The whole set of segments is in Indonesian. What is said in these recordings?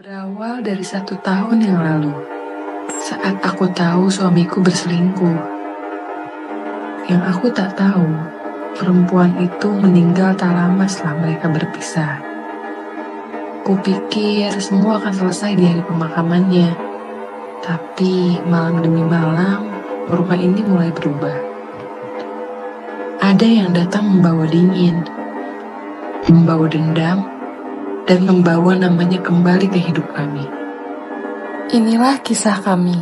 Berawal dari 1 tahun yang lalu, saat aku tahu suamiku berselingkuh. Yang aku tak tahu, perempuan itu meninggal tak lama setelah mereka berpisah. Kupikir semua akan selesai di hari pemakamannya. Tapi malam demi malam, rumah ini mulai berubah. Ada yang datang membawa dingin, membawa dendam, dan membawa namanya kembali ke hidup kami. Inilah kisah kami.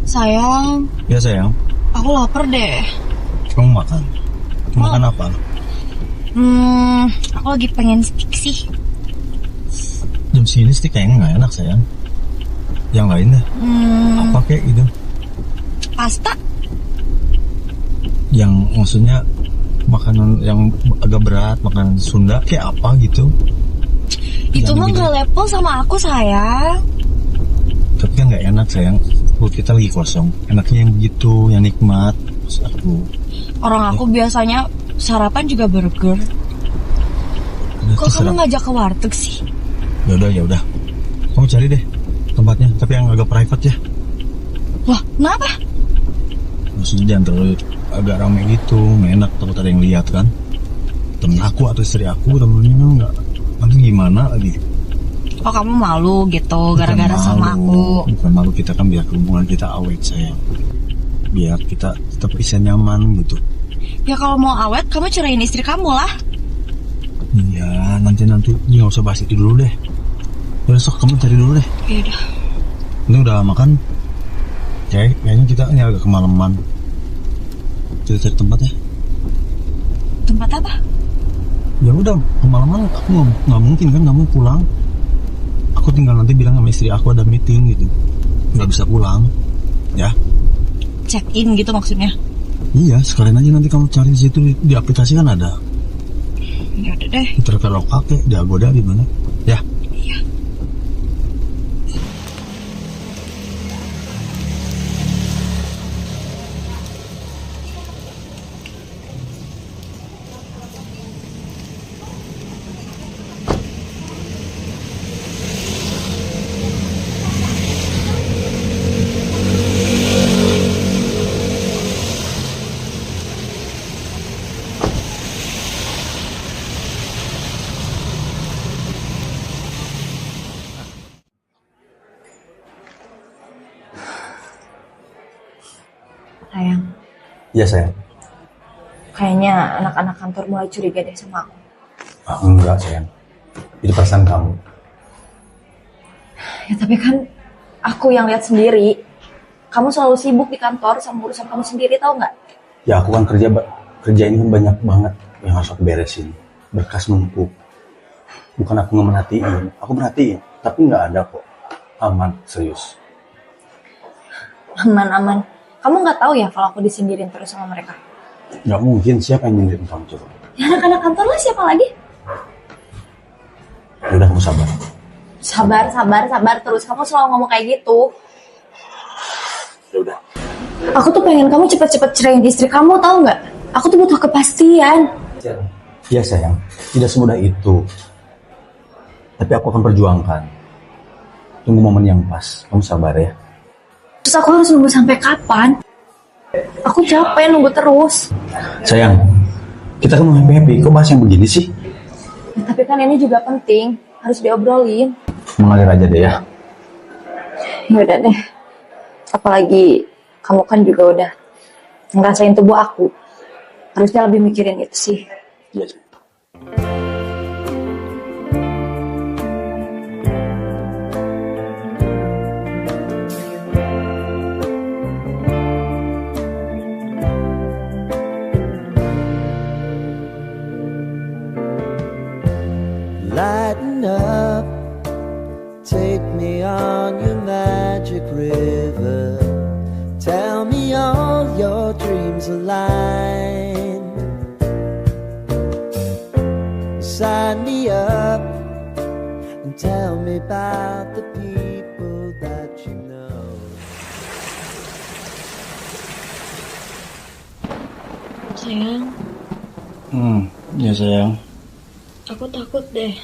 Sayang. Ya sayang. Aku lapar deh. Kamu makan? Makan apa? Aku lagi pengen steak sih. Jam sini steak kayaknya nggak enak sayang. Yang lain deh. Apa kayak gitu? Pasta. Yang maksudnya makanan yang agak berat, makanan Sunda kayak apa gitu? Itu mah gitu. gak level sama aku sayang. Tapi kan nggak enak sayang. Perut kita lagi kosong. Enaknya yang begitu, yang nikmat. Terus aku. Orang aku biasanya sarapan juga burger. Kok kamu ngajak ke warteg sih? Ya udah. Kamu cari deh tempatnya, tapi yang agak private ya. Wah, kenapa? Maksudnya jangan terlalu agak rame gitu, nggak enak, takut ada yang lihat kan. Temen aku atau istri aku, temennya nggak, nanti gimana lagi? Oh, kamu malu gitu gara-gara sama aku? Bukan malu, kita kan biar hubungan kita awet sayang. Biar kita tetap bisa nyaman gitu. Ya kalau mau awet, kamu ceraiin istri kamu lah. Iya, nanti nggak usah bahas itu dulu deh. Besok kamu cari dulu deh. Yaudah. Ini udah makan? Kayaknya kita ini agak kemalaman. Kita cari tempat ya. Tempat apa? Ya udah, kemalaman aku nggak mungkin kan kamu pulang. Aku tinggal nanti bilang sama istri aku ada meeting gitu, nggak bisa pulang, ya. Check in gitu maksudnya? Iya, sekalian aja nanti kamu cari di situ di aplikasi kan ada. Ya udah deh. Di Traveloka di Agoda di mana? Ya. Iya. Sayang. Iya sayang. Kayaknya anak-anak kantor mulai curiga deh sama aku. Enggak sayang. Itu perasaan kamu. Ya tapi kan aku yang lihat sendiri. Kamu selalu sibuk di kantor sama urusan kamu sendiri, tau nggak? Ya aku kan kerja ini kan banyak banget yang harus aku beresin. Berkas numpuk. Bukan aku nggak merhatiin, aku merhatiin, tapi nggak ada kok. Aman, serius. Aman-aman. Kamu nggak tahu ya kalau aku disindirin terus sama mereka? Nggak mungkin, siapa yang nyindirin kamu coba? Ya anak-anak kantor lah, siapa lagi? Ya udah, kamu sabar. Sabar terus. Kamu selalu ngomong kayak gitu. Ya udah. Aku tuh pengen kamu cepet-cepet ceraiin istri kamu, tahu nggak? Aku tuh butuh kepastian. Iya sayang, tidak semudah itu. Tapi aku akan perjuangkan. Tunggu momen yang pas, kamu sabar ya. Terus aku harus nunggu sampai kapan? Aku capek nunggu terus. Sayang, kita kan mau happy-happy, kok bahas yang begini sih? Ya, tapi kan ini juga penting, harus diobrolin. Mengalir aja deh ya. Ya udah deh. Apalagi kamu kan juga udah ngerasain tubuh aku. Harusnya lebih mikirin itu sih. Iya. Lighten up, take me on your magic river. Tell me all your dreams align. Sign me up and tell me about the people that you know. Sayang, Ya sayang. aku takut deh.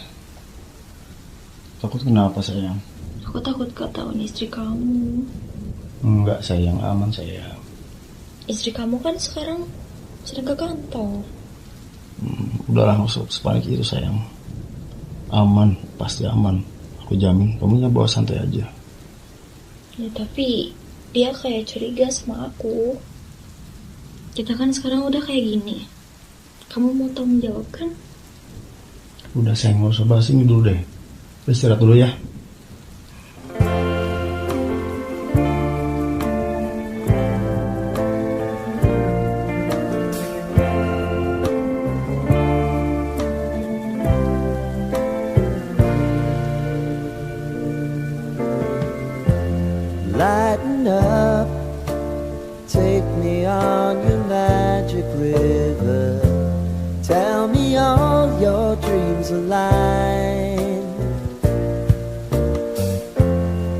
Takut kenapa sayang? Aku takut ketahuan istri kamu. Enggak sayang, aman sayang. Istri kamu kan sekarang sedang ke kantor. Udahlah, nggak usah sepanik itu sayang. Aman, pasti aman. Aku jamin, kamu bawa santai aja. Ya tapi dia kayak curiga sama aku. Kita kan sekarang udah kayak gini. Kamu mau tanggung jawab kan? Udah sayang, nggak usah bahas ini dulu deh. Istirahat dulu ya. Lighten up, take me on your magic river. Tell me all your dreams align.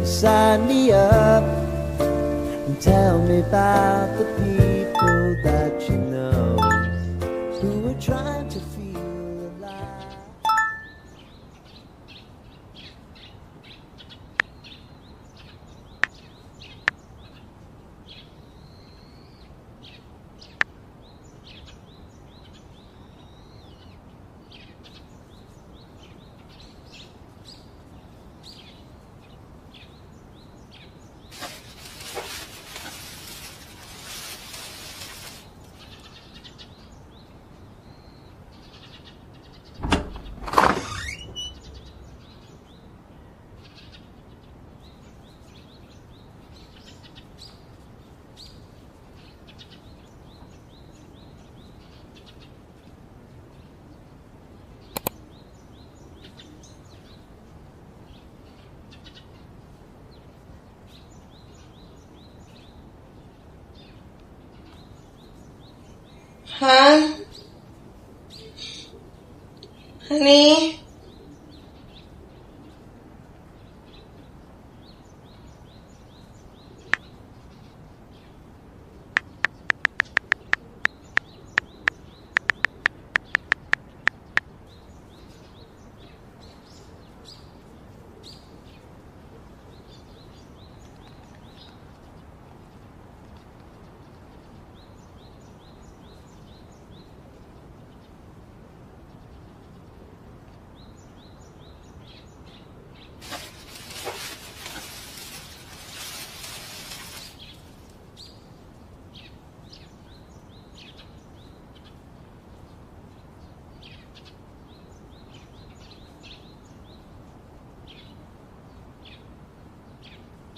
Sign me up and tell me about the people that you know who are trying to feel alive. Hah? Honey?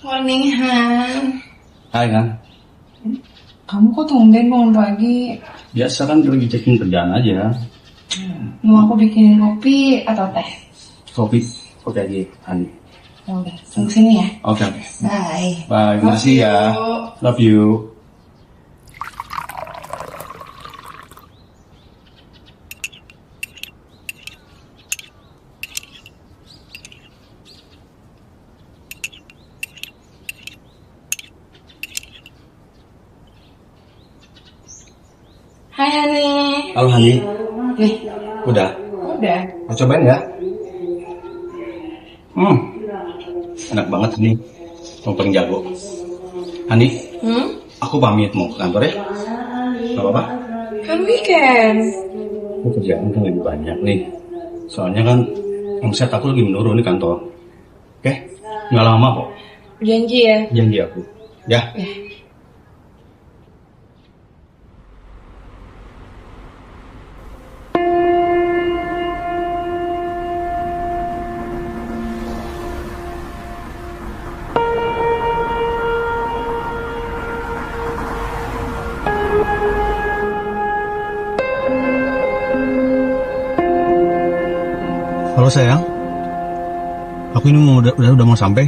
Morning, Han. Hai kan? Kamu kok tumben bangun pagi? Biasa kan lagi checking kerjaan aja. Mau aku bikinin kopi atau teh? Kopi aja, Hani. Ya udah, tunggu sini ya. Oke. Bye. Bye, makasih ya. Love you. Hai, Hani. Halo Hani. Nih, Udah. udah. Mau cobain ya? Enak banget ini. Kamu paling jago. Hani, aku pamit mau ke kantor ya. Gak apa-apa? Kan weekend. Aku kerjaan kan lebih banyak nih. Soalnya kan omset aku lagi menurun di kantor. Oke? Nggak lama kok. Janji ya. Janji aku. Ya. Halo sayang, aku ini udah mau sampai.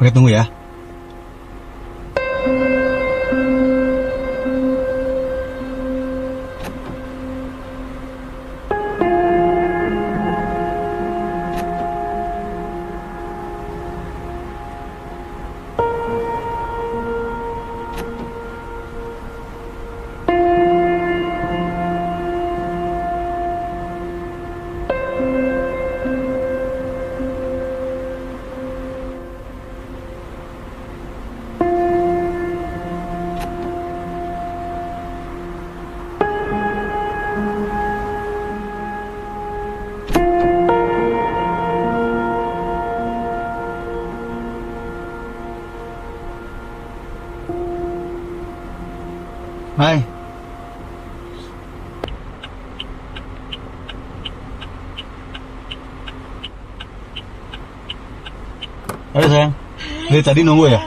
Oke, tunggu ya. Hai. Halo sayang. Dari tadi nunggu ya?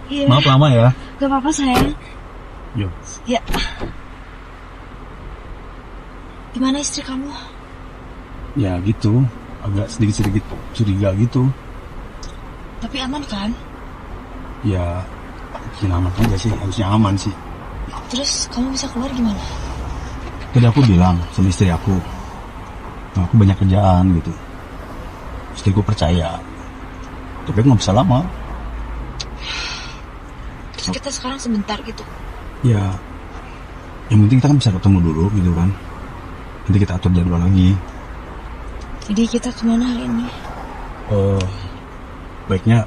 Iya. Maaf lama ya. Gak apa-apa sayang. Yuk. Ya. Gimana istri kamu? Ya gitu, agak sedikit-sedikit curiga gitu. Tapi aman kan? Ya, mungkin aman aja sih, harusnya aman sih. Terus kamu bisa keluar gimana? Tadi aku bilang sama istri aku banyak kerjaan gitu. Istriku percaya, tapi aku nggak bisa lama. Terus kita sekarang sebentar gitu. Ya, yang penting kita kan bisa ketemu dulu gitu kan. Nanti kita atur jadwal lagi. Jadi kita kemana hari ini? Baiknya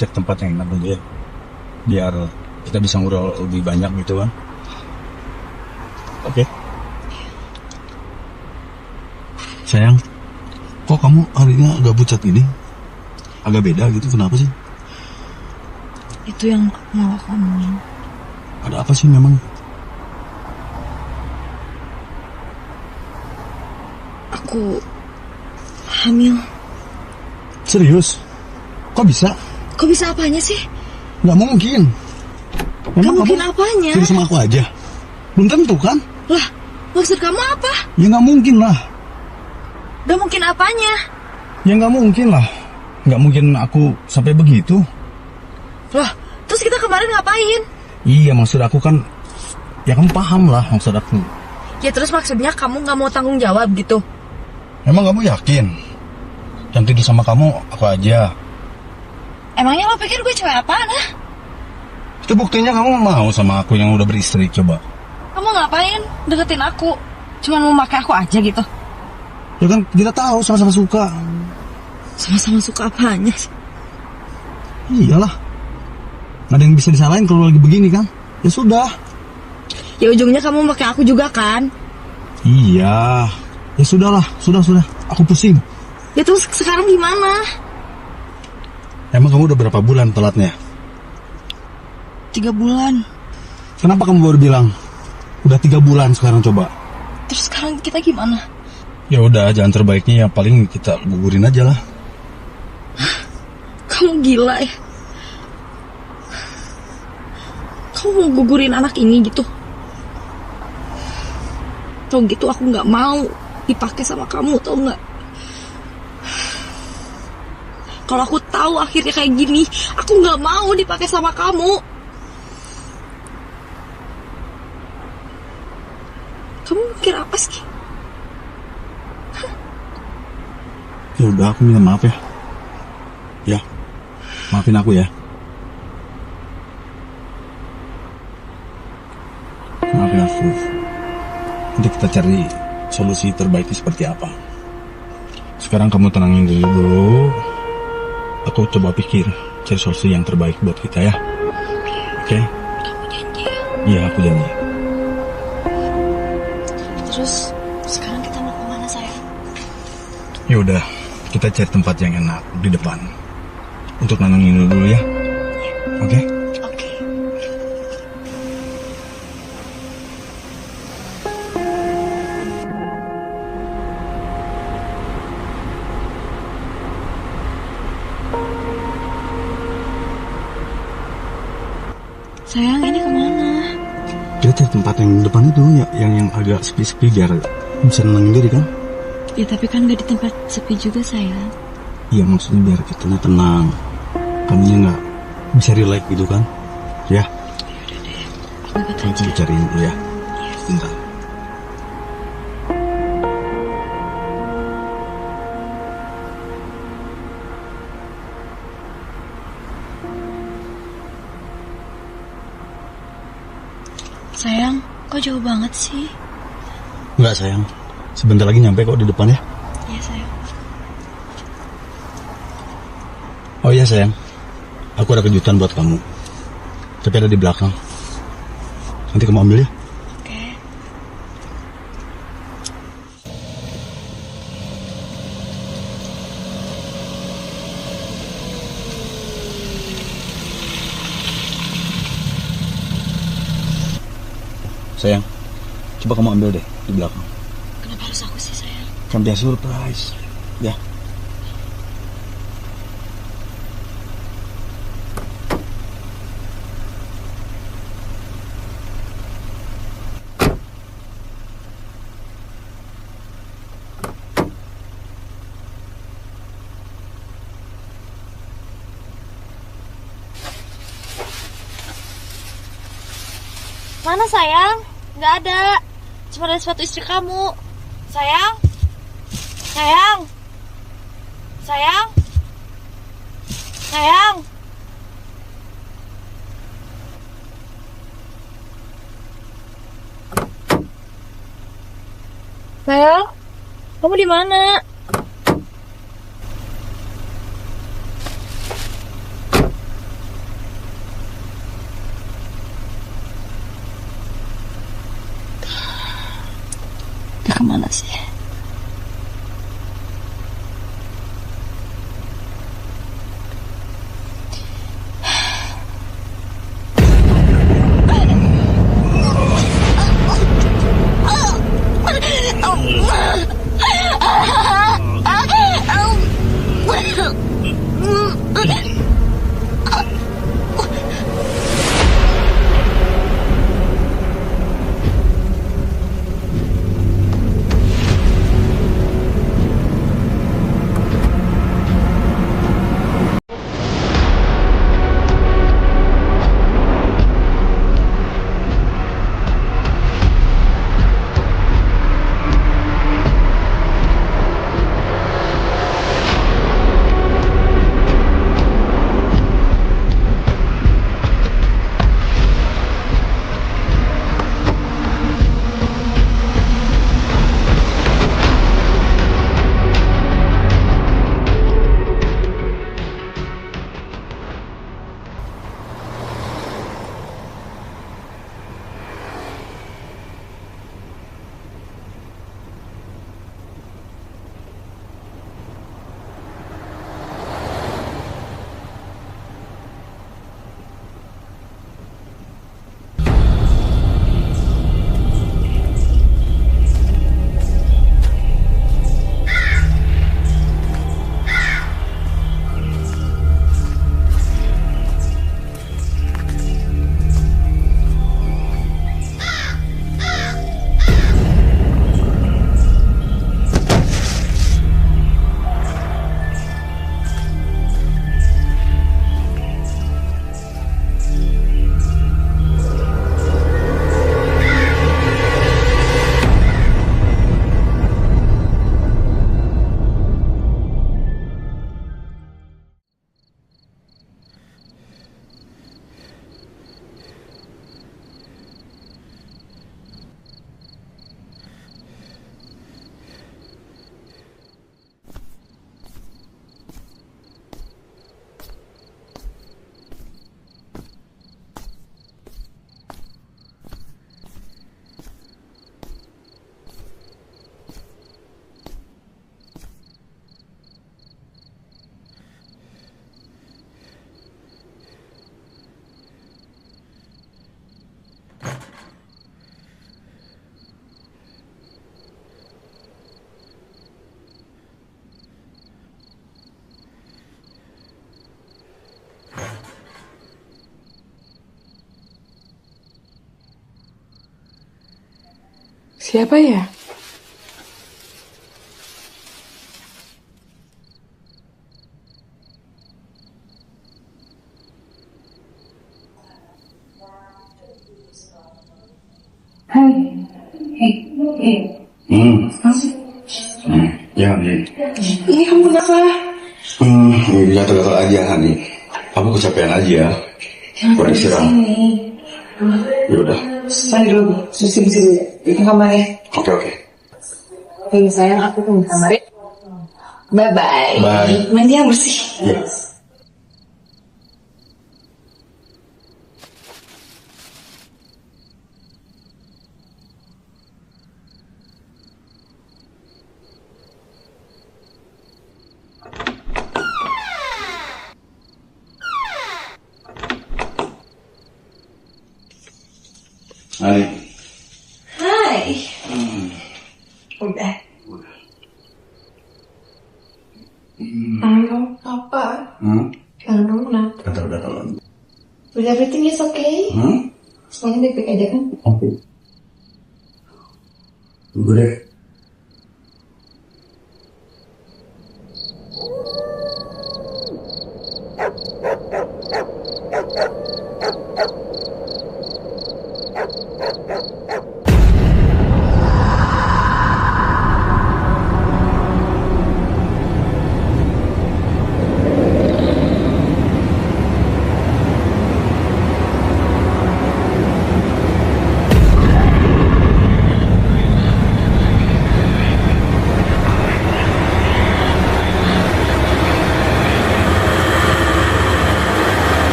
cek tempat yang enak dulu ya, biar kita bisa ngobrol lebih banyak gitu kan. Oke. Sayang, kok kamu harinya agak pucat gini? Agak beda gitu, kenapa sih? Itu yang mau aku omongin. Ada apa sih memang? Aku hamil. Serius? Kok bisa? Kok bisa apanya sih? Nggak mungkin. Gak mungkin apanya? Jadi sama aku aja. Belum tentu kan? Lah, maksud kamu apa? Ya nggak mungkin lah. Gak mungkin apanya? Ya nggak mungkin lah. Nggak mungkin aku sampai begitu. Lah, terus kita kemarin ngapain? Iya, maksud aku kan, ya kamu paham lah maksud aku. Ya terus maksudnya kamu gak mau tanggung jawab gitu? Emang kamu yakin? Yang tidur sama kamu aku aja. Emangnya lo pikir gue cewek apaan, ah? Itu buktinya kamu mau sama aku yang udah beristri, coba. Kamu ngapain deketin aku? Cuman mau pakai aku aja gitu? Ya kan kita tahu sama-sama suka. Sama-sama suka apanya sih? Iyalah. Nggak ada yang bisa disalahin kalau lagi begini kan? Ya sudah. Ya ujungnya kamu pakai aku juga kan? Iya. Ya sudahlah, sudah. Aku pusing. Ya terus sekarang gimana? Emang kamu udah berapa bulan telatnya? 3 bulan. Kenapa kamu baru bilang? Udah 3 bulan sekarang coba. Terus sekarang kita gimana? Ya udah, jalan terbaiknya ya paling kita gugurin aja lah. Kamu gila ya? Kamu mau gugurin anak ini gitu? Tau gitu aku gak mau dipakai sama kamu, tau gak? Kalau aku tahu akhirnya kayak gini, aku gak mau dipakai sama kamu. Kamu mikir apa sih? Ya udah, aku minta maaf ya. Ya, maafin aku ya. Maafin aku. Nanti kita cari solusi terbaiknya seperti apa. Sekarang kamu tenangin dulu. Aku coba pikir cari solusi yang terbaik buat kita ya. Oke? Kamu janji ya? Iya, aku janji. Terus sekarang kita mau kemana sayang? Ya udah, kita cari tempat yang enak di depan untuk nenangin dulu ya. Oke? Oke. Sayang, ini kemana? Kita cari tempat yang di depan itu ya, yang agak sepi-sepi biar bisa nenangin diri kan? Ya tapi kan gak di tempat sepi juga sayang. Iya, maksudnya biar kita tenang, kamunya nggak bisa relax gitu kan? Ya, Aku ikut aja. aku cariin dulu ya. Bentar. Sayang, kok jauh banget sih? Nggak sayang, sebentar lagi nyampe kok di depan ya. Iya sayang. Oh iya sayang, aku ada kejutan buat kamu. Tapi ada di belakang. Nanti kamu ambil ya. Oke. Sayang, coba kamu ambil deh di belakang. Kenapa harus aku sih sayang? Kan biar surprise. Ya. Mana sayang? Nggak ada. Cuma ada sepatu istri kamu. Sayang? Sayang? Sayang? Sayang? Sayang? Kamu di mana? Dia kemana sih? Siapa ya? Hai. Ya, nih. Ini kamu kenapa? Ini gatal-gatal aja, nih. Aku kecapean aja. Kurang istirahat. Ya udah. Mandi dulu, bersih-bersih dulu. Di kamar ya. Oke. Oke sayang, aku ke kamar ya. Bye-bye. Bye. Mandi yang bersih. Iya. Hai. Hai. Udah. Tangan kamu apa? Tangan kamu kenapa? Gatal-gatalan. But everything is okay? Semuanya baik-baik aja kan? Oke. Tunggu deh.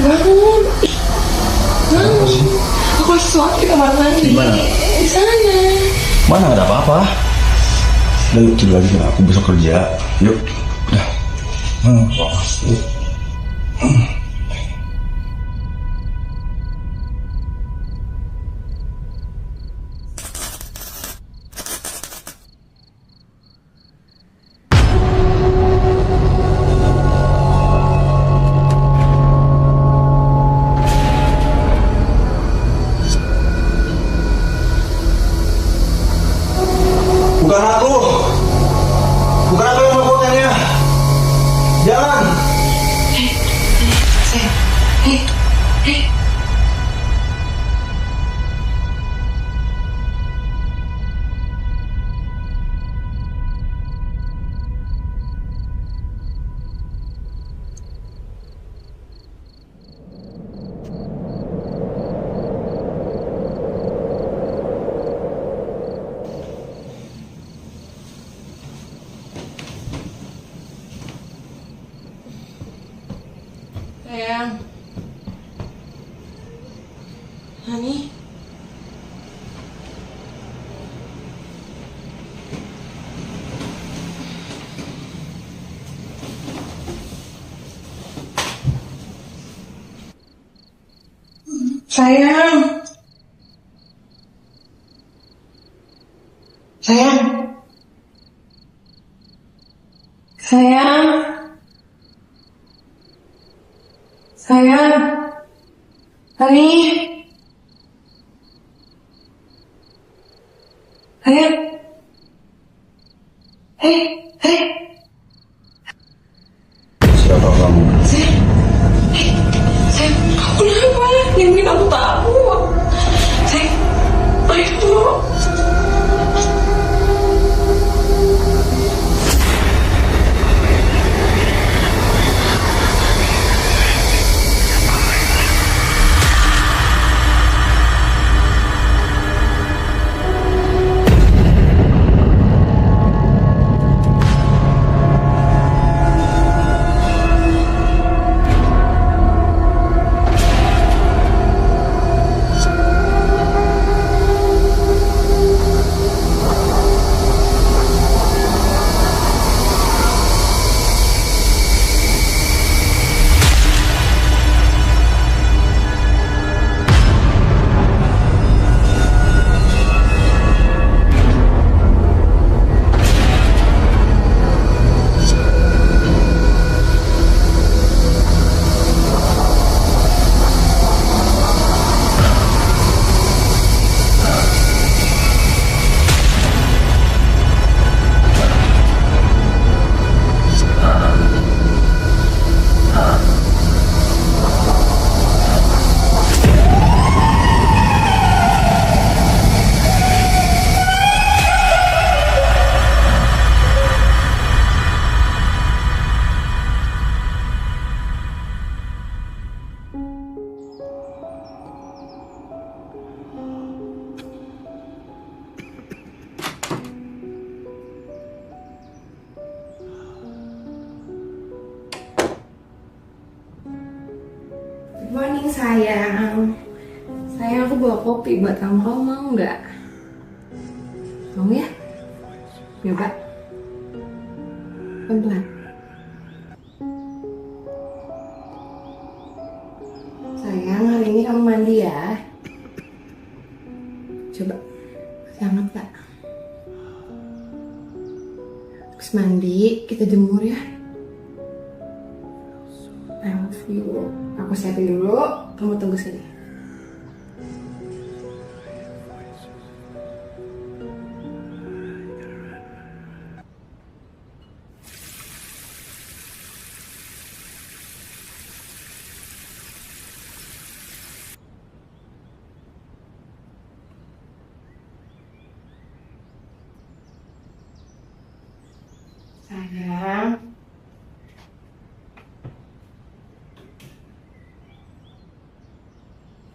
Bangun. Bangun. Aku harus sesuatu di kamar mandi. Di mana? Di sana. Mana nggak ada apa-apa. Udah yuk tidur lagi, aku besok kerja. Yuk. Udah. Bukan aku yang melakukannya. Jangan. Hey. Sayang. Honey. Sayang. Sayang. Sayang. Sayang. Honey. Sayang. Hey. Siapa kamu? Sayang, kamu kenapa? Yang bikin aku takut. Sayang, ayo. Morning sayang. Sayang, aku bawa kopi buat kamu. Kamu mau nggak? Mau ya? Coba. Pelan-pelan. Sayang, hari ini kamu mandi ya. Coba. Sangat tak. Habis mandi, kita jemur ya. I love you. Aku siapin dulu, kamu tunggu sini. Sayang.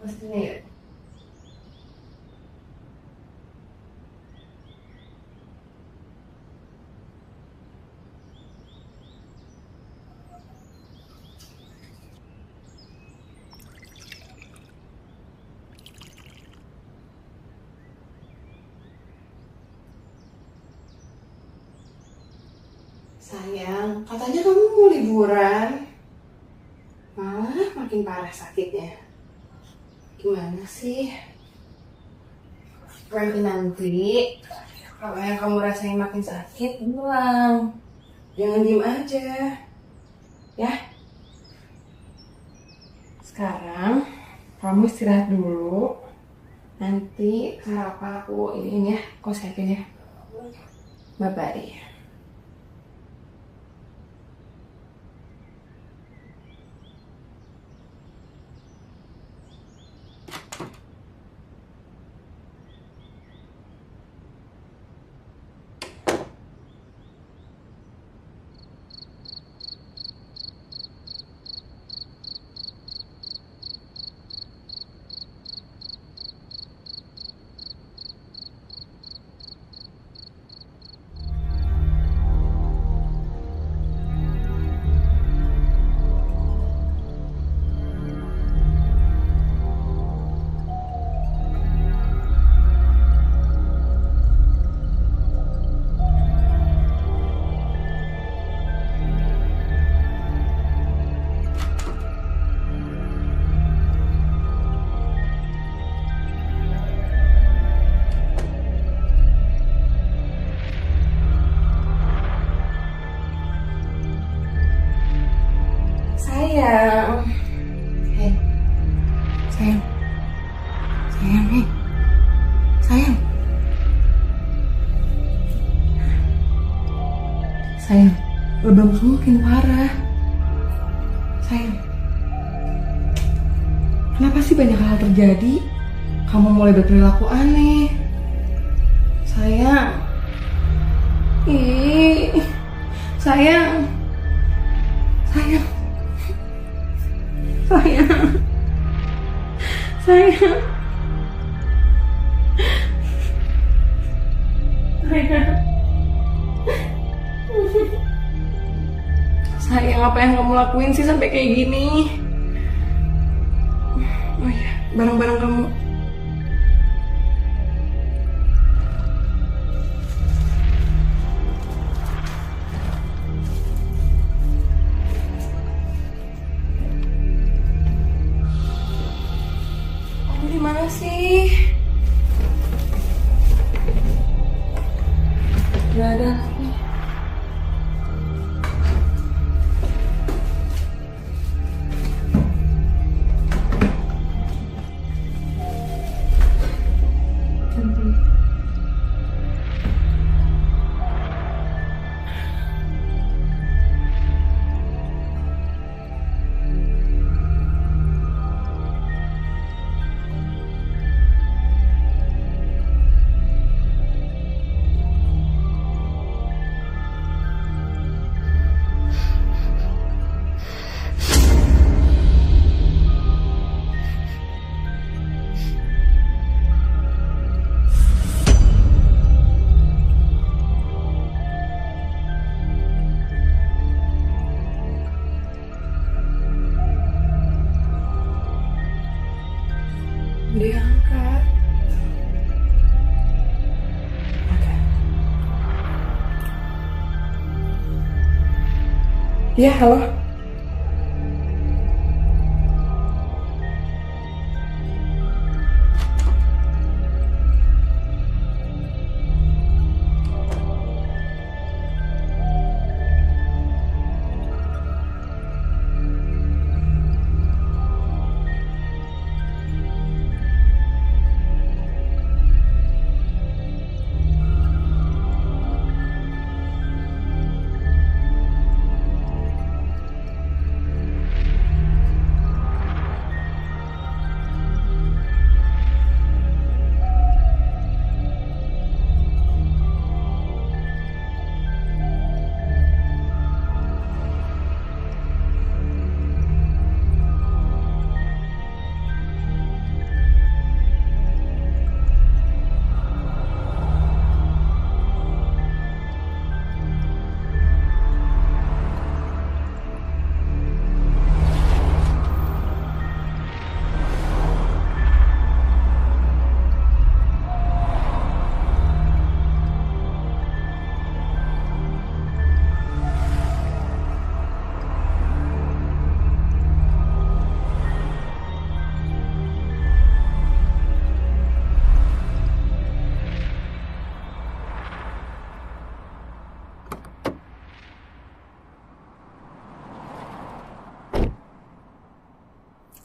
Sini yuk. Sayang, katanya kamu mau liburan. Malah makin parah sakitnya. Gimana sih? Nanti kalau yang kamu rasain makin sakit, bilang. Jangan diem aja. Ya? Sekarang kamu istirahat dulu. Nanti sarapan aku ini ya, kau siapin ya. Bye-bye. Sayang. Hei. Sayang. Sayang, hei. Sayang. Sayang, lebam kamu makin parah. Sayang. Kenapa sih banyak hal terjadi? Kamu mulai berperilaku aneh. Sayang. Ih. Sayang. Sayang. Sayang. Sayang. Sayang. Sayang, apa yang kamu lakuin sih sampai kayak gini? Oh iya, barang-barang kamu. Kamu di mana sih? Gak ada lagi. Iya, halo.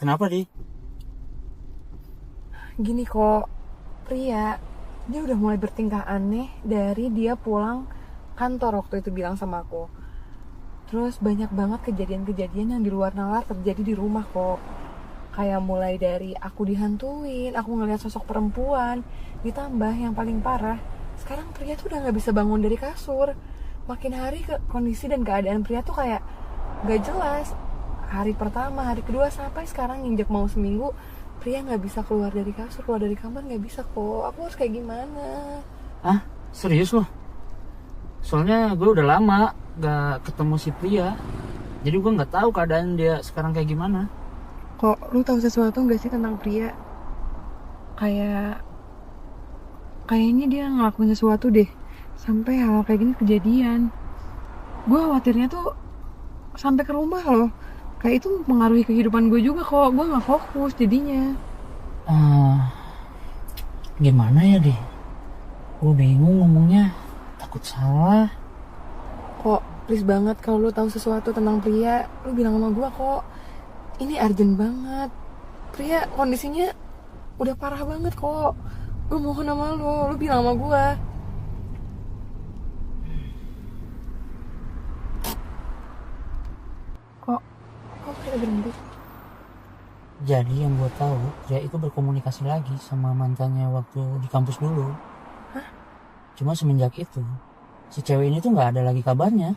Kenapa, Di? Gini kok, Pria, dia udah mulai bertingkah aneh dari dia pulang kantor waktu itu bilang sama aku. Terus banyak banget kejadian-kejadian yang di luar nalar terjadi di rumah kok. Kayak mulai dari aku dihantuin, aku ngeliat sosok perempuan, ditambah yang paling parah, sekarang Pria tuh udah gak bisa bangun dari kasur. Makin hari kondisi dan keadaan Pria tuh kayak gak jelas. Hari pertama, hari kedua, sampai sekarang nginjek mau seminggu, Pria gak bisa keluar dari kasur, keluar dari kamar gak bisa kok. Aku harus kayak gimana? Ah, serius loh? Soalnya gue udah lama gak ketemu si Pria, jadi gue gak tahu keadaan dia sekarang kayak gimana. Kok lu tahu sesuatu gak sih tentang Pria? Kayaknya dia ngelakuin sesuatu deh, sampai hal kayak gini kejadian. Gue khawatirnya tuh sampai ke rumah loh. Kayak itu mempengaruhi kehidupan gue juga kok. Gue gak fokus jadinya. Gimana ya, Di? Gue bingung ngomongnya, takut salah. Kok please banget kalau lu tahu sesuatu tentang Pria, lu bilang sama gue kok. Ini urgent banget. Pria kondisinya udah parah banget kok. Gue mohon sama lu bilang sama gue. Kok Pria berhenti? Jadi yang gue tahu, Pria itu berkomunikasi lagi sama mantannya waktu di kampus dulu. Hah? Cuma semenjak itu, si cewek ini tuh gak ada lagi kabarnya.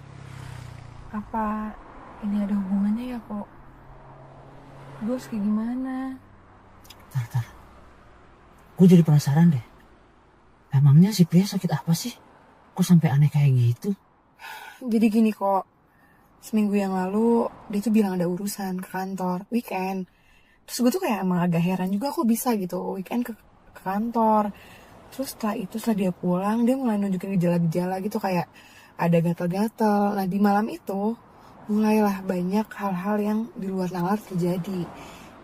Apa ini ada hubungannya ya kok? Gue harus kayak gimana? Tar. Gue jadi penasaran deh. Emangnya si Pria sakit apa sih? Kok sampai aneh kayak gitu? Jadi gini kok, seminggu yang lalu dia tuh bilang ada urusan ke kantor, weekend. Terus gue tuh kayak emang agak heran juga kok bisa gitu weekend ke kantor. Terus setelah dia pulang, dia mulai nunjukin gejala-gejala gitu kayak ada gatal-gatal. Nah di malam itu mulailah banyak hal-hal yang di luar nalar terjadi.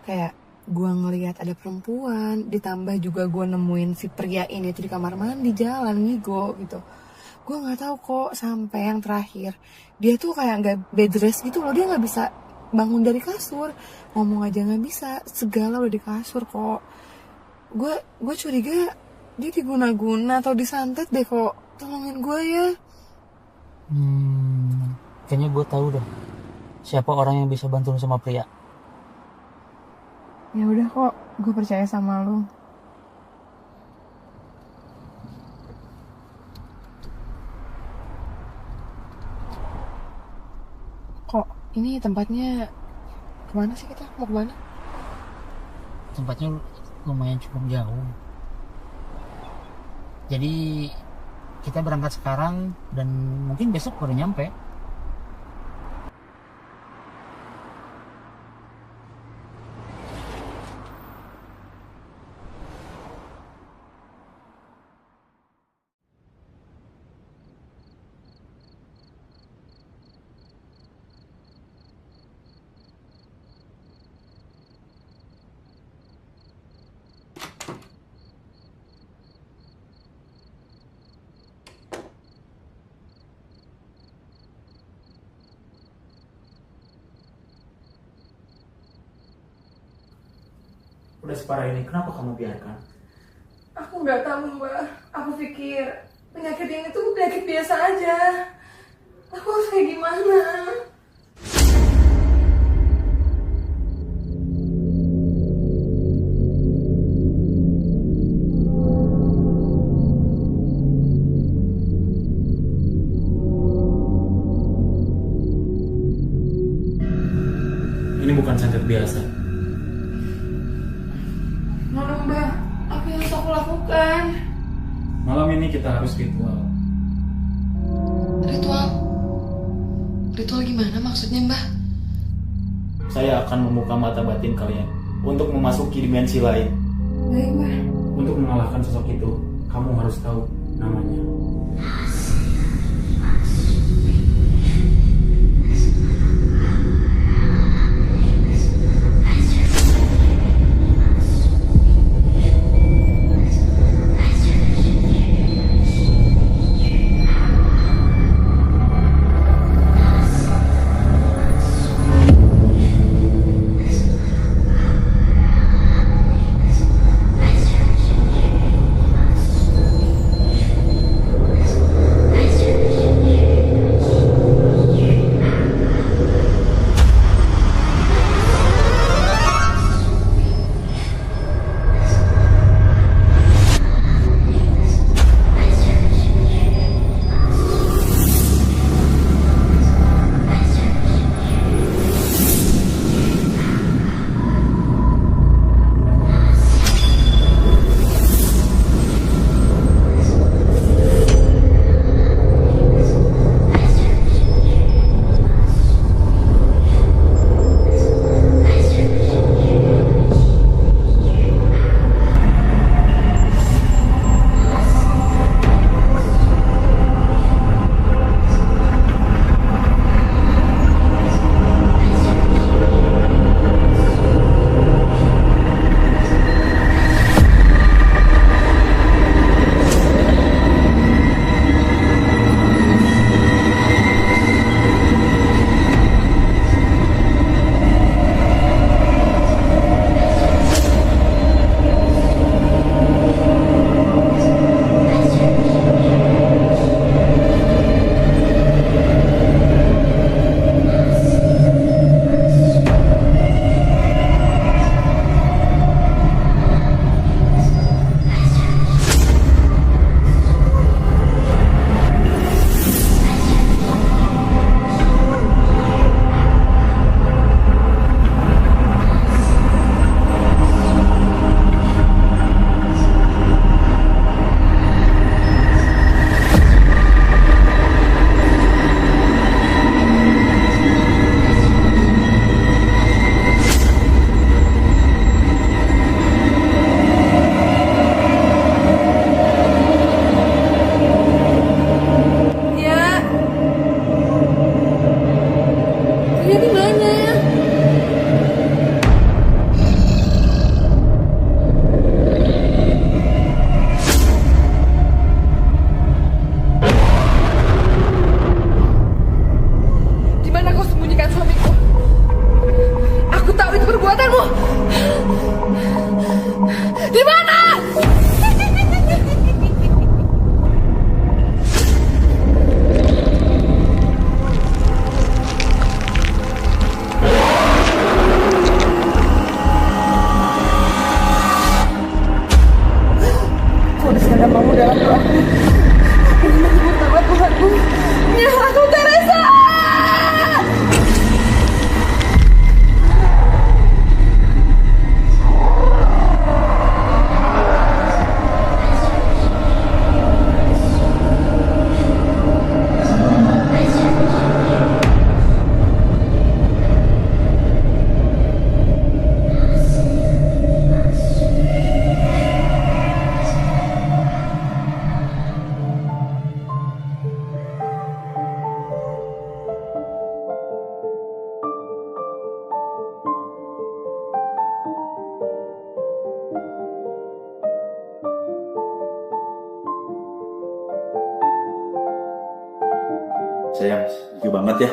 Kayak gue ngelihat ada perempuan, ditambah juga gue nemuin si Pria ini tuh di kamar mandi jalan ngigo gitu. Gue nggak tahu kok sampai yang terakhir dia tuh kayak nggak bed rest gitu loh, dia nggak bisa bangun dari kasur, ngomong aja nggak bisa, segala udah di kasur kok. Gue curiga dia diguna-guna atau disantet deh kok. Tolongin gue ya. Kayaknya gue tahu deh siapa orang yang bisa bantu lu sama Pria. Ya udah kok, gue percaya sama lu. Kok ini tempatnya kemana sih kita? Mau kemana? Tempatnya lumayan cukup jauh. Jadi kita berangkat sekarang dan mungkin besok baru nyampe. Udah separah ini, kenapa kamu biarkan? Aku nggak tahu Mbak. Aku pikir penyakit ini tuh penyakit biasa aja. Aku harus kayak gimana? Ini bukan sakit biasa. Mana Mbak? Apa yang harus aku lakukan? Malam ini kita harus ritual. Ritual? Ritual gimana maksudnya, Mbah? Saya akan membuka mata batin kalian untuk memasuki dimensi lain. Baik Mbak. Untuk mengalahkan sosok itu, kamu harus tahu namanya. Sayang, thank you banget ya.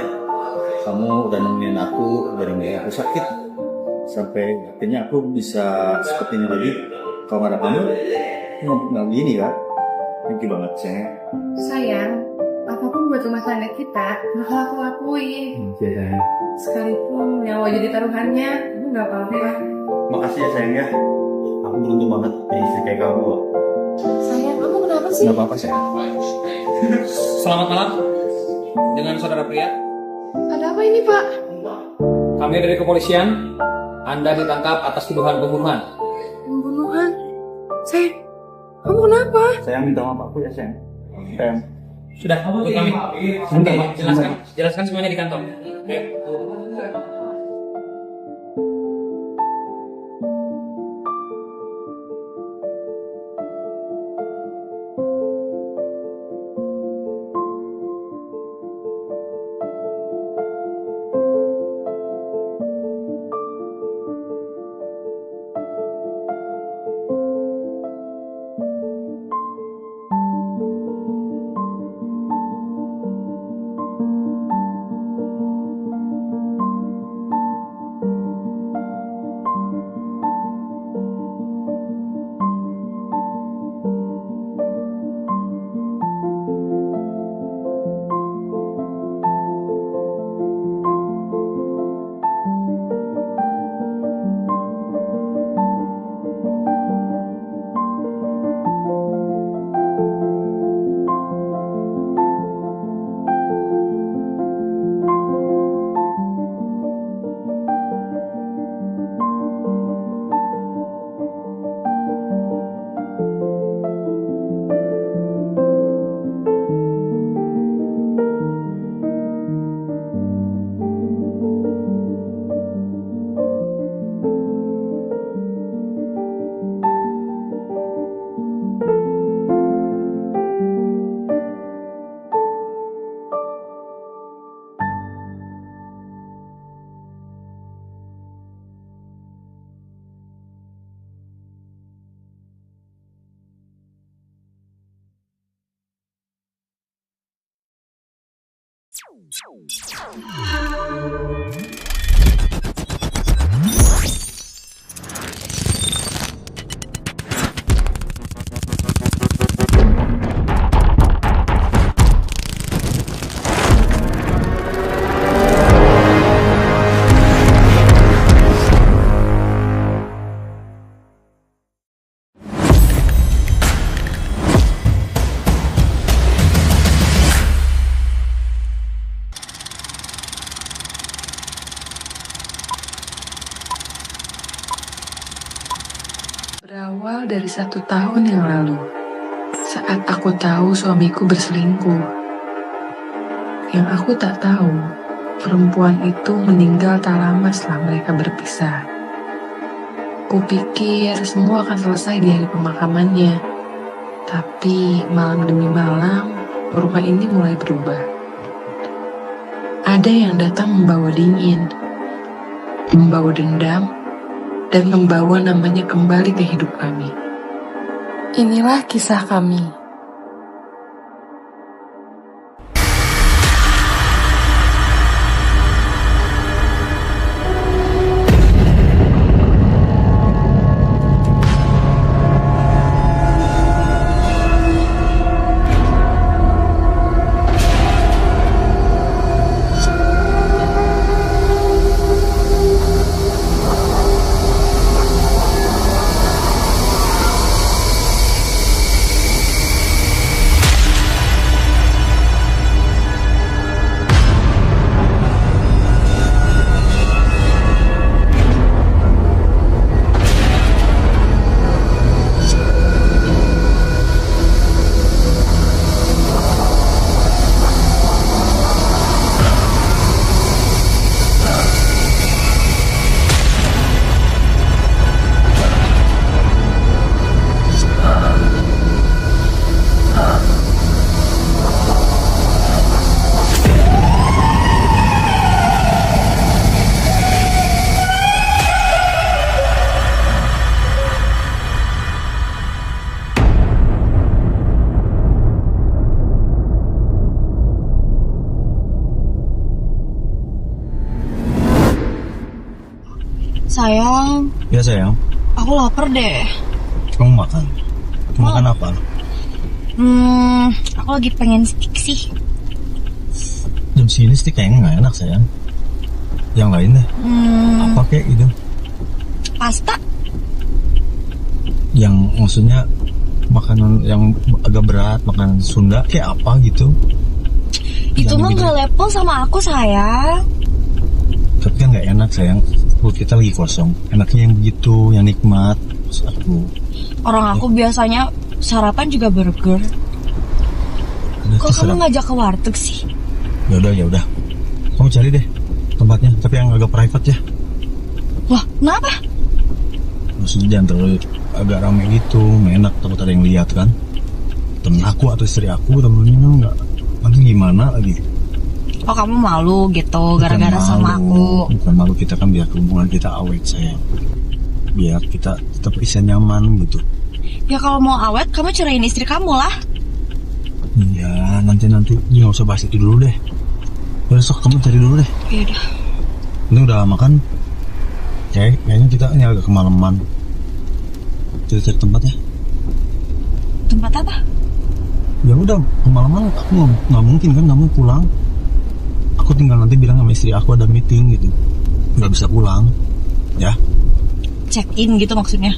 Kamu udah nemenin aku dari mulai aku sakit sampai akhirnya aku bisa seperti ini lagi. Kalau nggak ada kamu, nggak gini kan? Thank you banget sayang. Sayang, apapun buat rumah tangga kita, bakal aku lakuin. Sayang. Sekalipun nyawa jadi taruhannya, itu nggak apa-apa. Makasih ya sayang ya. Aku beruntung banget punya istri kayak kamu. Sayang, kamu kenapa sih? Nggak apa-apa sayang. Selamat malam dengan saudara pria. Ada apa ini, Pak? Kami dari kepolisian. Anda ditangkap atas tuduhan pembunuhan. Pembunuhan? Sayang, kamu kenapa? Sayang minta maaf aku ya sayang. Sayang. Sudah, ikut kami. Nanti jelaskan semuanya di kantor. Ayo. Berawal dari 1 tahun yang lalu, saat aku tahu suamiku berselingkuh. Yang aku tak tahu, perempuan itu meninggal tak lama setelah mereka berpisah. Kupikir semua akan selesai di hari pemakamannya. Tapi malam demi malam, rumah ini mulai berubah. Ada yang datang membawa dingin, membawa dendam, dan membawa namanya kembali ke hidup kami. Inilah kisah kami. Sayang, Ya sayang, aku lapar deh. kamu makan. Kamu makan apa? Aku lagi pengen steak sih. Jam sini sih kayaknya nggak enak sayang. Yang lain deh. Apa kayak gitu? Pasta? Yang maksudnya makanan yang agak berat, makanan Sunda kayak apa gitu? Itu Yang mah gitu. gak level sama aku, sayang. Tapi kan nggak enak sayang. Perut kita lagi kosong. Enaknya yang begitu, yang nikmat. Maksud aku. Orang aku biasanya sarapan juga burger. Kok kamu ngajak ke warteg sih? Ya udah. Kamu cari deh tempatnya, tapi yang agak private ya. Wah, kenapa? Maksudnya jangan terlalu agak rame gitu, nggak enak, takut ada yang lihat kan. Temen aku atau istri aku, temennya nggak, nanti gimana lagi? Oh, kamu malu gitu gara-gara Bukan sama malu, aku. bukan malu, kita kan biar hubungan kita awet sayang. Biar kita tetap bisa nyaman gitu. Ya kalau mau awet, kamu ceraiin istri kamu lah. Iya, nanti nggak usah bahas itu dulu deh. Besok kamu cari dulu deh. Yaudah. Ini udah makan? Kayaknya kita ini agak kemalaman. Kita cari tempat ya. Tempat apa? Ya udah, kemalaman aku nggak mungkin kan, nggak mau pulang. Aku tinggal nanti bilang sama istri aku ada meeting gitu, nggak bisa pulang, ya. Check in gitu maksudnya?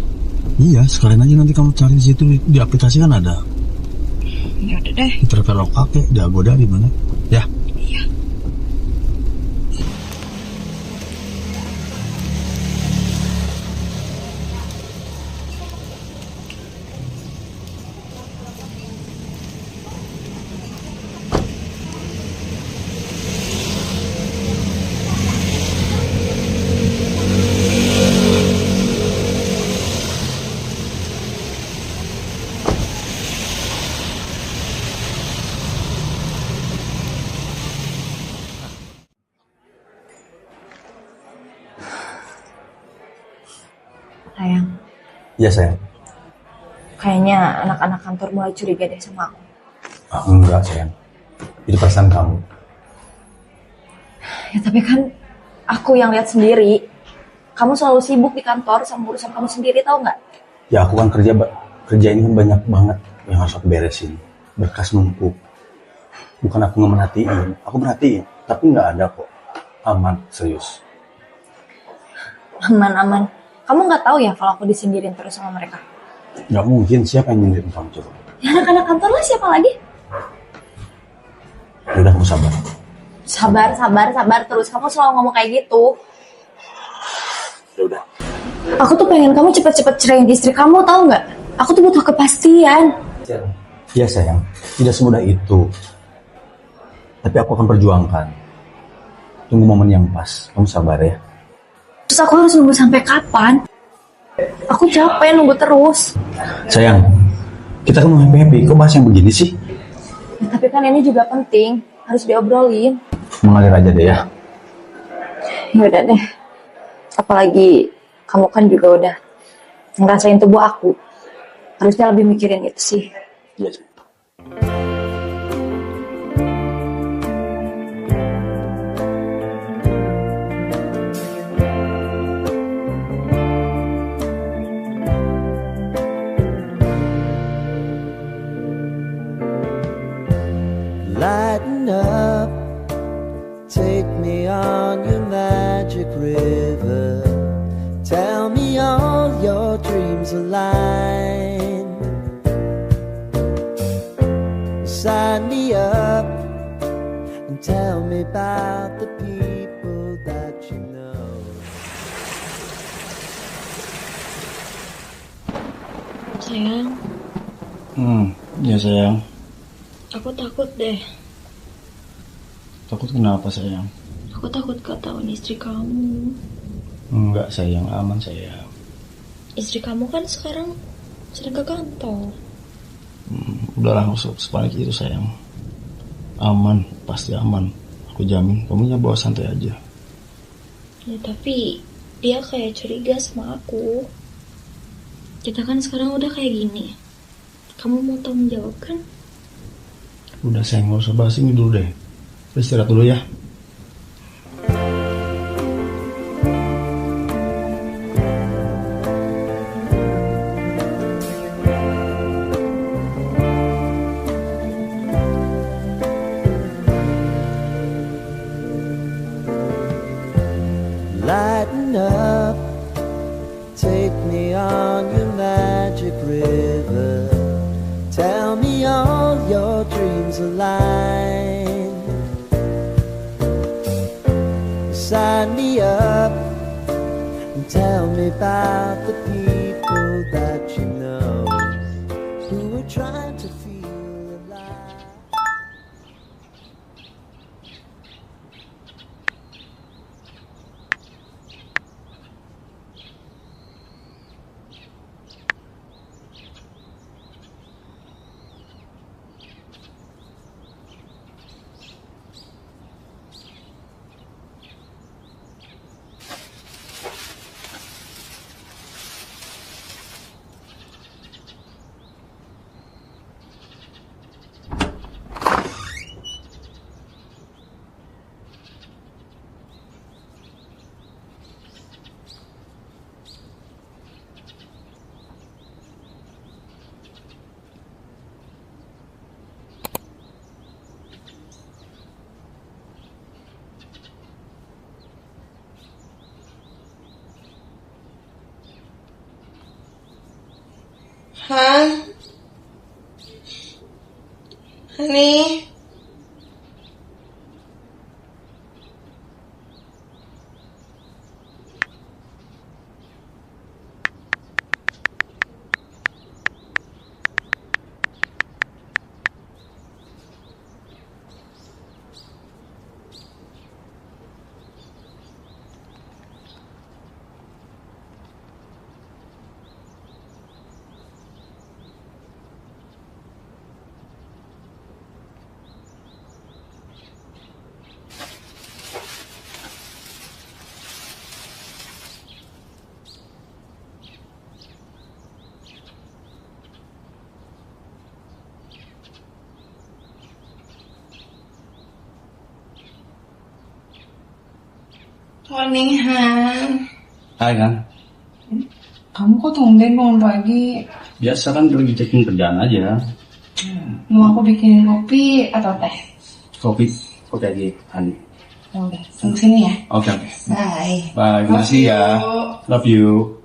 Iya, sekalian aja nanti kamu cari di situ, di aplikasi kan ada. Ya udah deh. Di Traveloka kek, di Agoda, di mana? Ya. Iya. Sayang, Iya sayang. kayaknya anak-anak kantor mulai curiga deh sama aku. Enggak sayang. Itu perasaan kamu. Ya tapi kan aku yang lihat sendiri. Kamu selalu sibuk di kantor sama urusan kamu sendiri, tau nggak? Ya aku kan kerja ini kan banyak banget yang harus aku beresin. Berkas numpuk. Bukan aku nggak merhatiin, aku merhatiin, tapi nggak ada kok. Aman, serius. Aman-aman. Kamu nggak tahu ya kalau aku disindirin terus sama mereka? Nggak mungkin, siapa yang nyindirin kamu coba? Ya anak-anak kantor lah, siapa lagi? Ya udah, kamu sabar. Sabar terus. Kamu selalu ngomong kayak gitu. Ya udah. Aku tuh pengen kamu cepet-cepet ceraiin istri kamu, tahu nggak? Aku tuh butuh kepastian. Ya sayang, tidak semudah itu. Tapi aku akan perjuangkan. Tunggu momen yang pas, kamu sabar ya. Terus aku harus nunggu sampai kapan? Aku capek nunggu terus. Sayang, kita kan mau happy-happy, kok bahas yang begini sih? Ya, tapi kan ini juga penting, harus diobrolin. Mengalir aja deh ya. Ya udah deh. Apalagi kamu kan juga udah ngerasain tubuh aku. Harusnya lebih mikirin itu sih. Iya. Lighten up, take me on your magic river. Tell me all your dreams align. Sign me up and tell me about the people that you know. Sayang, Ya sayang. aku takut deh. Takut kenapa sayang? Aku takut ketahuan istri kamu. Enggak sayang, aman sayang. Istri kamu kan sekarang sedang ke kantor. Udahlah, nggak usah sepanik itu sayang. Aman, pasti aman. Aku jamin, kamu ya bawa santai aja. Ya tapi dia kayak curiga sama aku. Kita kan sekarang udah kayak gini. Kamu mau tanggung jawab kan? Udah sayang, nggak usah bahas ini dulu deh. Istirahat dulu ya. lighten up. Take me on your magic river. Tell me all your dreams align. Sign me up and tell me about the people that you know who are trying to feel alive. Han? Honey? Morning, Han. Hai kan? Kamu kok tumben bangun pagi? Biasa kan lagi checking kerjaan aja. Mau aku bikinin kopi atau teh? Kopi aja, Hani. Ya udah, tunggu sini ya. Oke. Bye. Bye, makasih ya. Love you.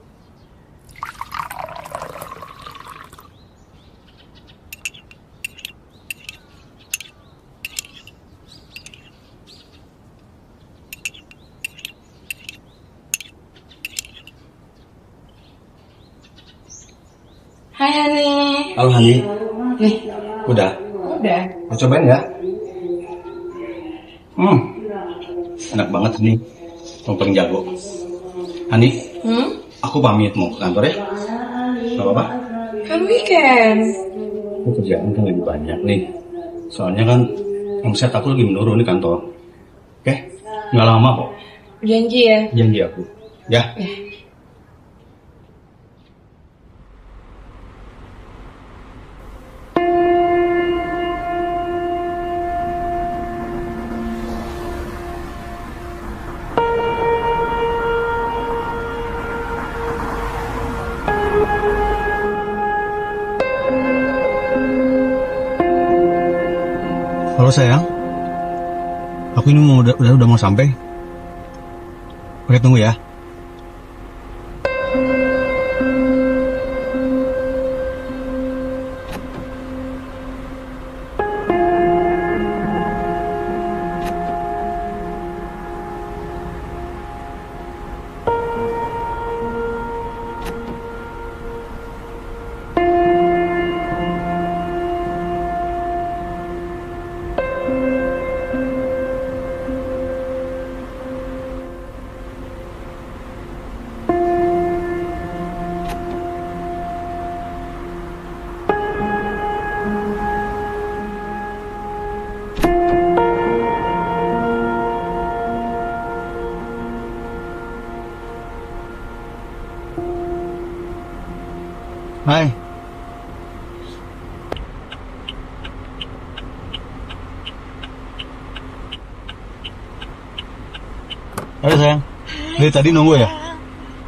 Hai, Hani. Halo, Hani. Nih, Udah? udah. Mau cobain ya? Enak banget ini. Kamu paling jago. Hani, aku pamit mau ke kantor ya? Gak apa-apa? Kan weekend. Aku kerjaan kan lebih banyak nih. Soalnya kan omset aku lagi menurun di kantor. Oke? Nggak lama kok. Janji ya. Janji aku. Ya? Halo sayang, aku ini udah mau sampai. Oke, tunggu ya. Hai. Halo sayang. Dari tadi nunggu ya?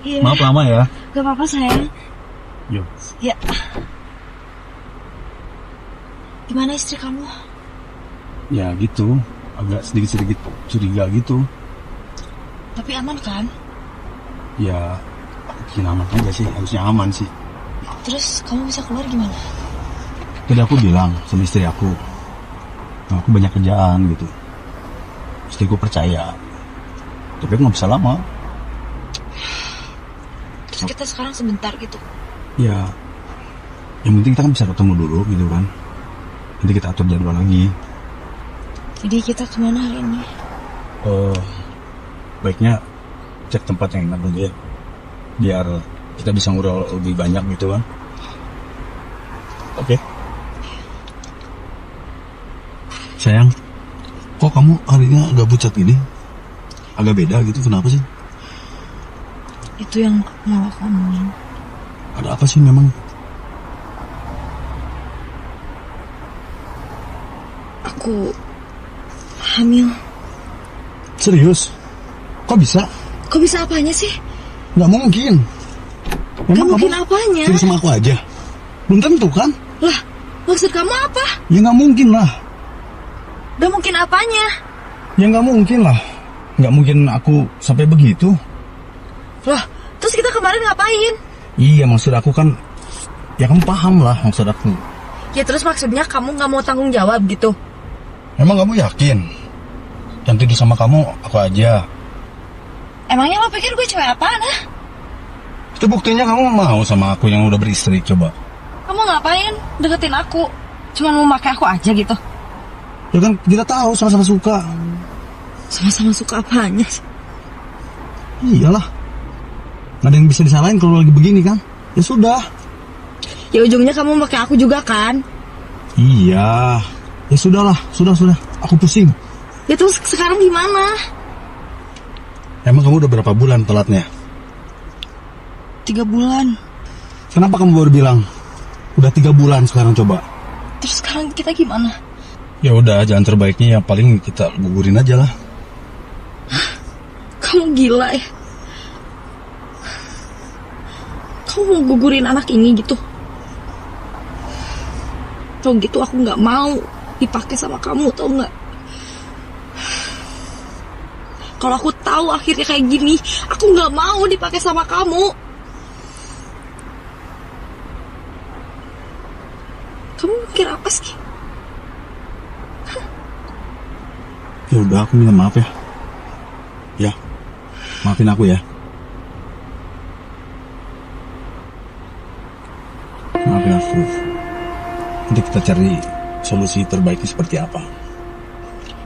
Iya. Maaf lama ya. Gak apa-apa sayang. Yuk. Ya. Gimana istri kamu? Ya gitu, agak sedikit-sedikit curiga gitu. Tapi aman kan? Ya, aku bikin aman aja sih, harusnya aman sih. Terus kamu bisa keluar gimana? Tadi aku bilang sama istri aku banyak kerjaan gitu. Istriku percaya, tapi aku nggak bisa lama. Terus kita sekarang sebentar gitu. Ya, yang penting kita kan bisa ketemu dulu gitu kan. Nanti kita atur jadwal lagi. Jadi kita kemana hari ini? Baiknya cek tempat yang enak dulu ya, biar kita bisa ngobrol lebih banyak gitu kan. Oke. Sayang, kok kamu harinya agak pucat ini? Agak beda gitu, kenapa sih? Itu yang mau aku omongin. Ada apa sih memang? Aku hamil. Serius? Kok bisa? Kok bisa apanya sih? Nggak mungkin. Gak mungkin apanya? Cerita sama aku aja. Belum tentu kan? Lah, maksud kamu apa? Ya nggak mungkin lah. Gak mungkin apanya? Ya nggak mungkin lah. Nggak mungkin aku sampai begitu. Lah, terus kita kemarin ngapain? Iya, maksud aku kan, ya kamu paham lah maksud aku. Ya terus maksudnya kamu gak mau tanggung jawab gitu? Emang kamu yakin? Yang tidur sama kamu aku aja. Emangnya lo pikir gue cewek apaan, ah? Itu buktinya kamu mau sama aku yang udah beristri, coba. Kamu ngapain deketin aku? Cuma mau pakai aku aja gitu? Ya kan kita tahu sama-sama suka. Sama-sama suka apanya sih? Iyalah. Nggak ada yang bisa disalahin kalau lagi begini kan? Ya sudah. Ya ujungnya kamu pakai aku juga kan? Iya. Ya sudahlah, sudah. Aku pusing. Ya terus sekarang gimana? Emang kamu udah berapa bulan telatnya? 3 bulan. Kenapa kamu baru bilang? Udah 3 bulan sekarang coba. Terus sekarang kita gimana? Ya udah, jalan terbaiknya ya paling kita gugurin aja lah. Kamu gila ya? Kamu mau gugurin anak ini gitu? Tau gitu aku gak mau dipakai sama kamu, tau gak? Kalau aku tahu akhirnya kayak gini, aku gak mau dipakai sama kamu. Kamu mikir apa sih? Ya udah, aku minta maaf ya. Ya, maafin aku ya. Maafin aku. Nanti kita cari solusi terbaiknya seperti apa.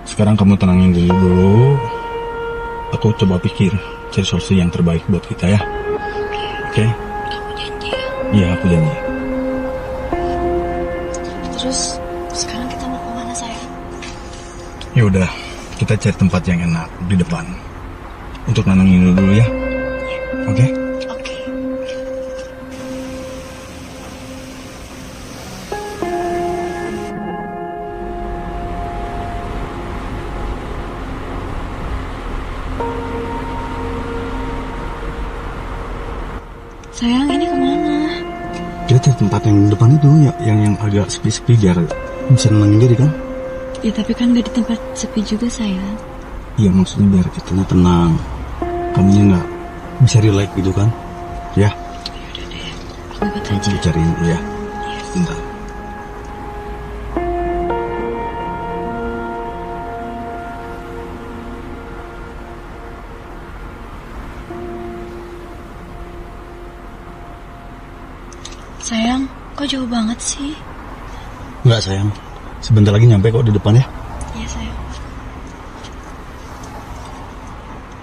Sekarang kamu tenangin dulu. Aku coba pikir cari solusi yang terbaik buat kita ya. Oke? Kamu janji ya? Iya, aku janji. Terus sekarang kita mau kemana sayang? Ya udah, kita cari tempat yang enak di depan untuk nenangin dulu ya. Oke? Oke. Sayang, ini kemana? Kita cari tempat yang di depan itu ya, yang agak sepi-sepi biar bisa nenangin diri kan? Ya tapi kan gak di tempat sepi juga sayang. Iya, maksudnya biar kita tenang, kamunya nggak bisa relax gitu kan? Ya? Yaudah deh, aku ikut aja. Aku cariin ya. Bentar. Sayang, kok jauh banget sih? Nggak sayang, sebentar lagi nyampe kok di depan ya. Iya sayang.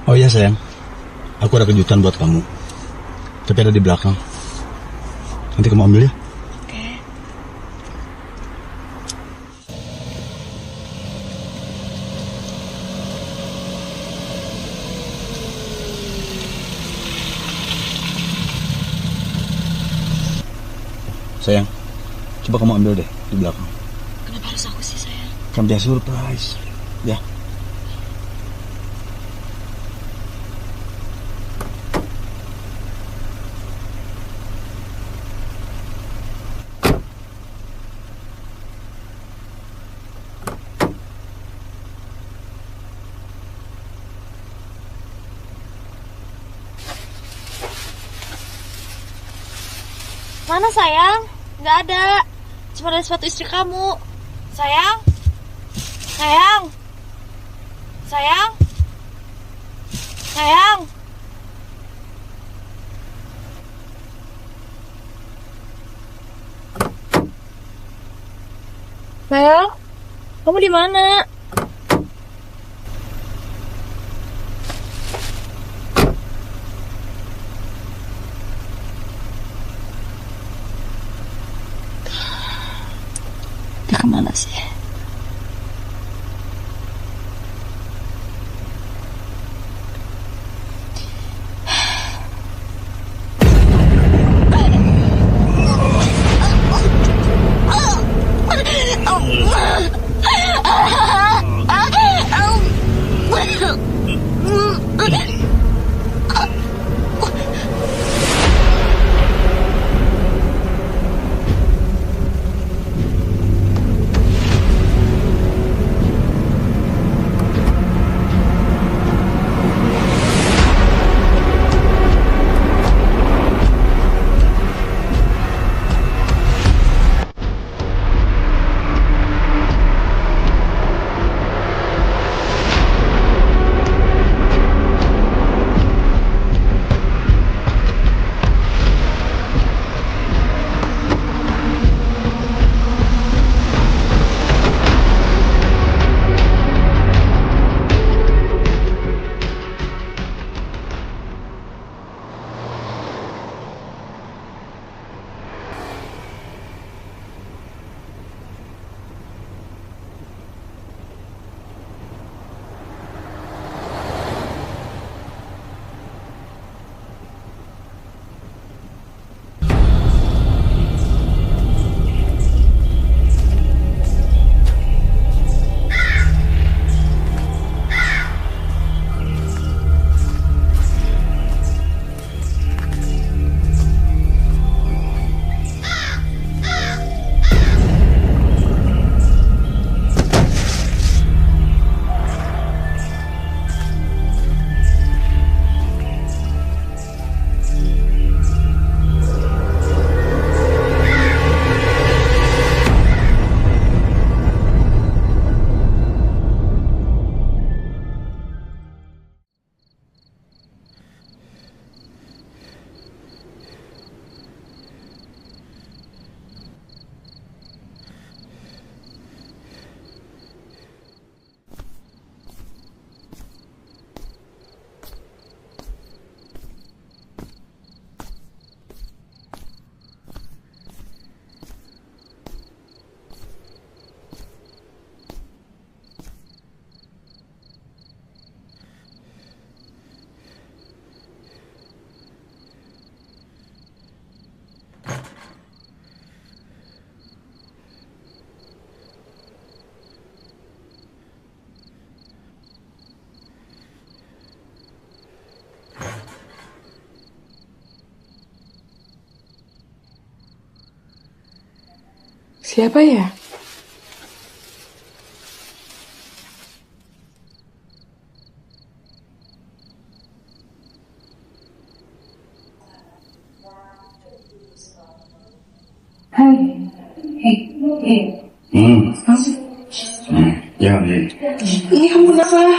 Oh iya sayang, aku ada kejutan buat kamu. Tapi ada di belakang. Nanti kamu ambil ya. Oke. Sayang, coba kamu ambil deh di belakang. Kenapa harus aku sih sayang? Kan dia surprise. Ya. Mana sayang? Nggak ada. Cuma ada sepatu istri kamu. Sayang? Sayang? Sayang? Sayang? Sayang? Kamu di mana? Dia kemana sih? Siapa ya? Hai. Ya, nih. Ini kamu kenapa?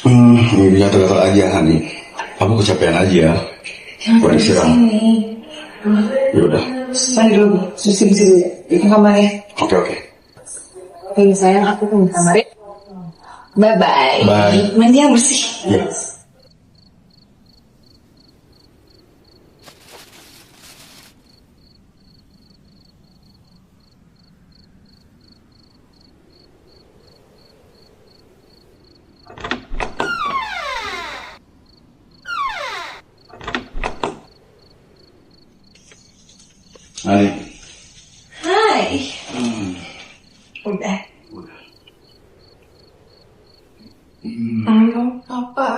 Ini gatal-gatal aja, Hani. Aku kecapean aja. Buat istirahat. Ya udah. Mandi dulu, bersih-bersih dulu. Di kamar ya. Oke. Oke sayang, aku ke kamar ya. Bye-bye. Bye. Mandi yang bersih. Ya. Hai. Hai. Udah. Tangan kamu apa?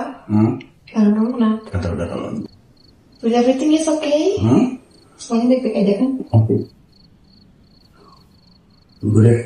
Tangan kamu kenapa? Gatal-gatal. But everything is okay? Semuanya baik-baik aja kan? Oke. Tunggu deh.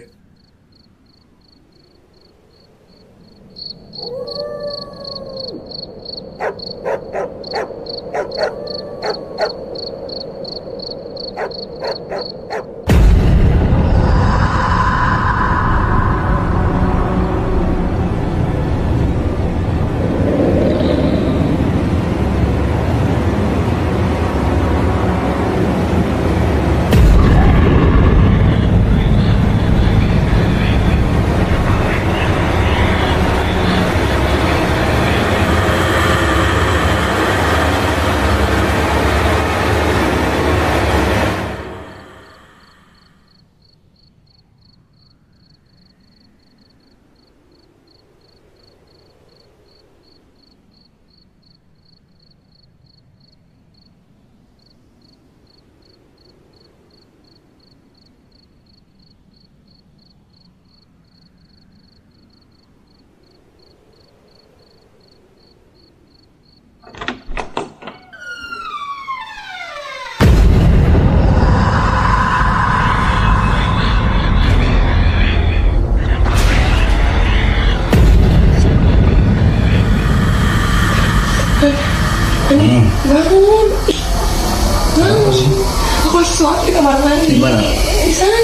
Bangun. Apa sih? Aku lagi sholat di kamar mandi. Di mana? Di sana.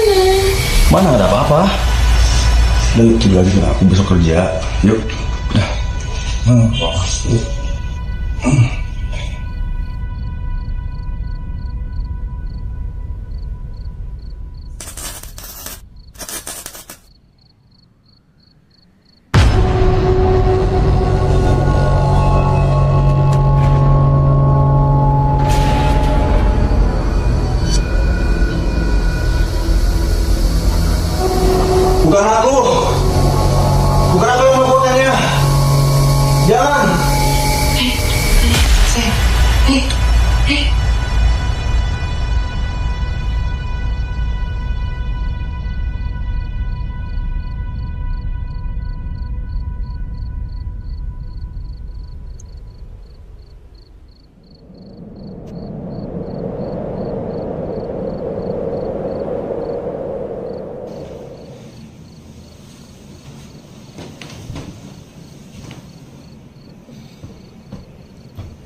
Mana nggak ada apa-apa. Udah yuk tidur lagi kan aku besok kerja. Yuk. Udah. Bukan aku. Bukan aku yang melakukannya. Jangan. Sayang. Hei.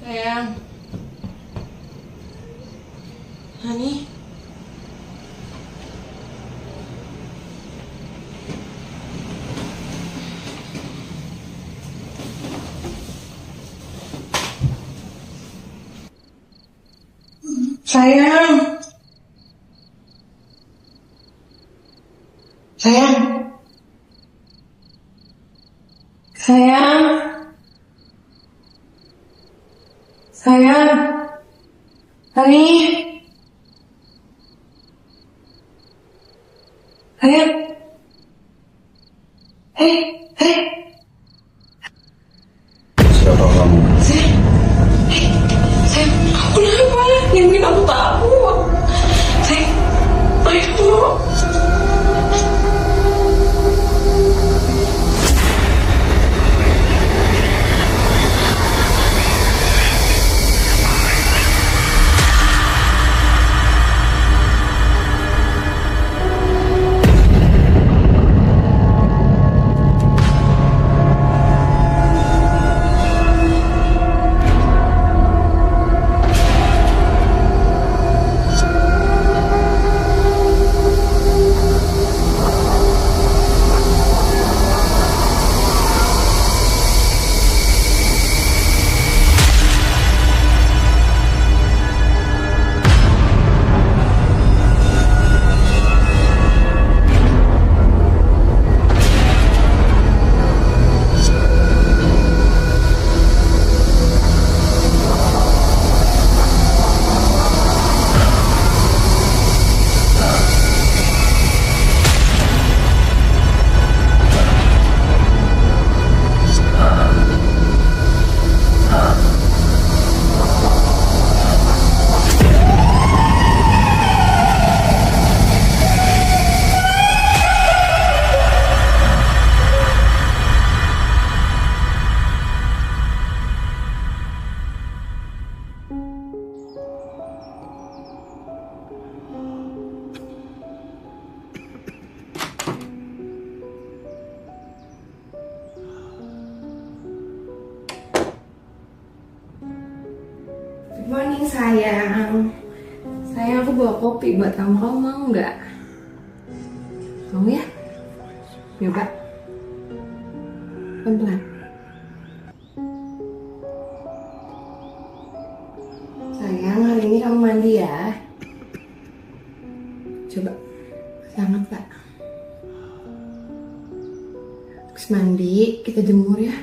Sayang. Hani. Sayang. Sayang. Sayang. Sayang. Hani. Sayang. Hei. Siapa kamu? Sayang, kamu kenapa? Yang bikin aku takut. Sayang, ayo. Good morning sayang. Sayang, aku bawa kopi buat kamu. Kamu mau nggak? Mau ya? Coba. Pelan-pelan. Sayang, hari ini kamu mandi ya. Coba. Sangat Pak. Habis mandi, kita jemur ya.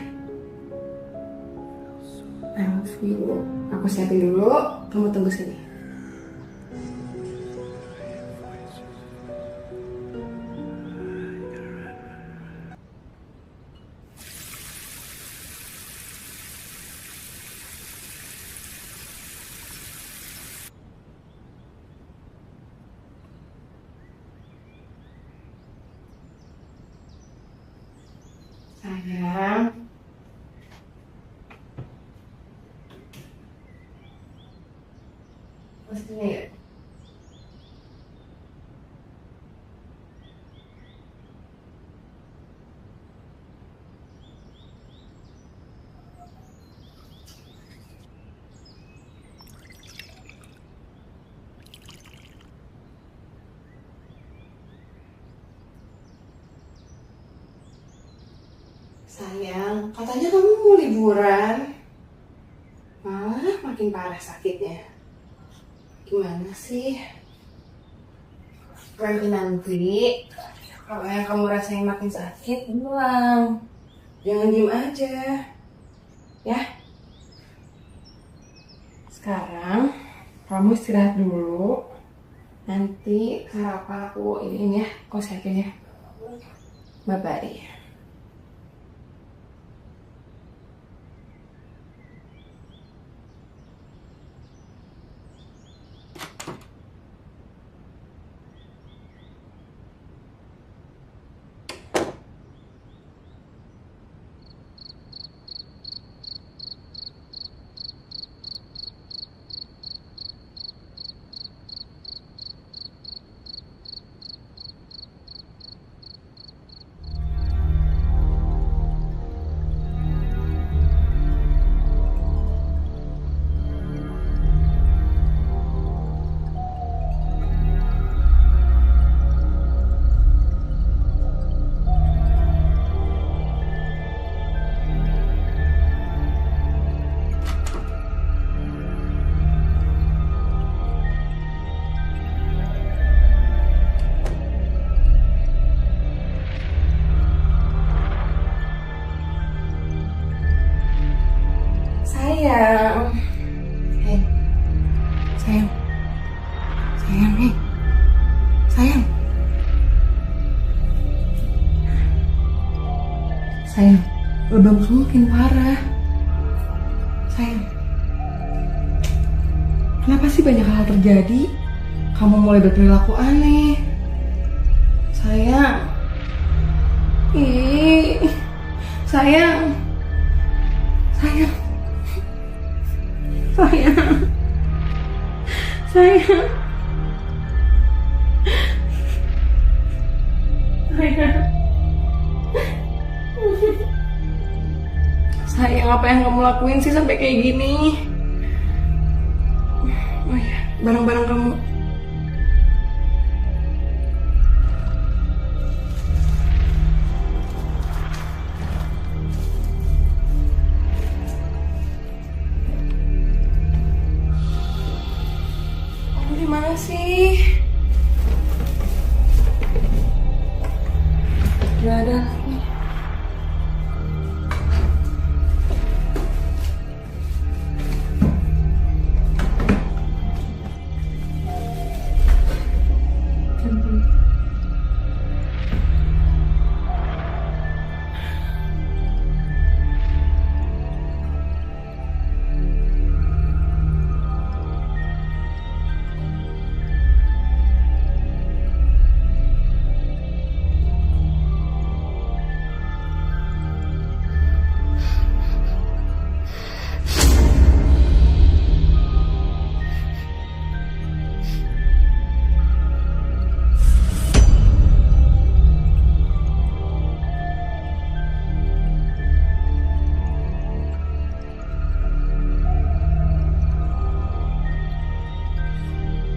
I love you. Aku siapin dulu, kamu tunggu sini. Sayang. Maksudnya ya? Sayang, katanya kamu mau liburan. Malah makin parah sakitnya. Gimana sih? Nanti kalau yang kamu rasain makin sakit, bilang. Jangan diem aja. Ya. Sekarang kamu istirahat dulu. Nanti sarapan aku ini ya, kau siapin ya. Bye-bye. Sayang. Hei. Sayang. Sayang, hei. Sayang. Sayang, lebam makin parah. Sayang. Kenapa sih banyak hal terjadi? Kamu mulai berperilaku aneh. Sayang. Ih. Sayang. Sayang. Sayang. Sayang. Sayang. Sayang, apa yang kamu lakuin sih sampai kayak gini? Oh iya, barang-barang kamu. Kamu di mana sih? Gak ada lagi.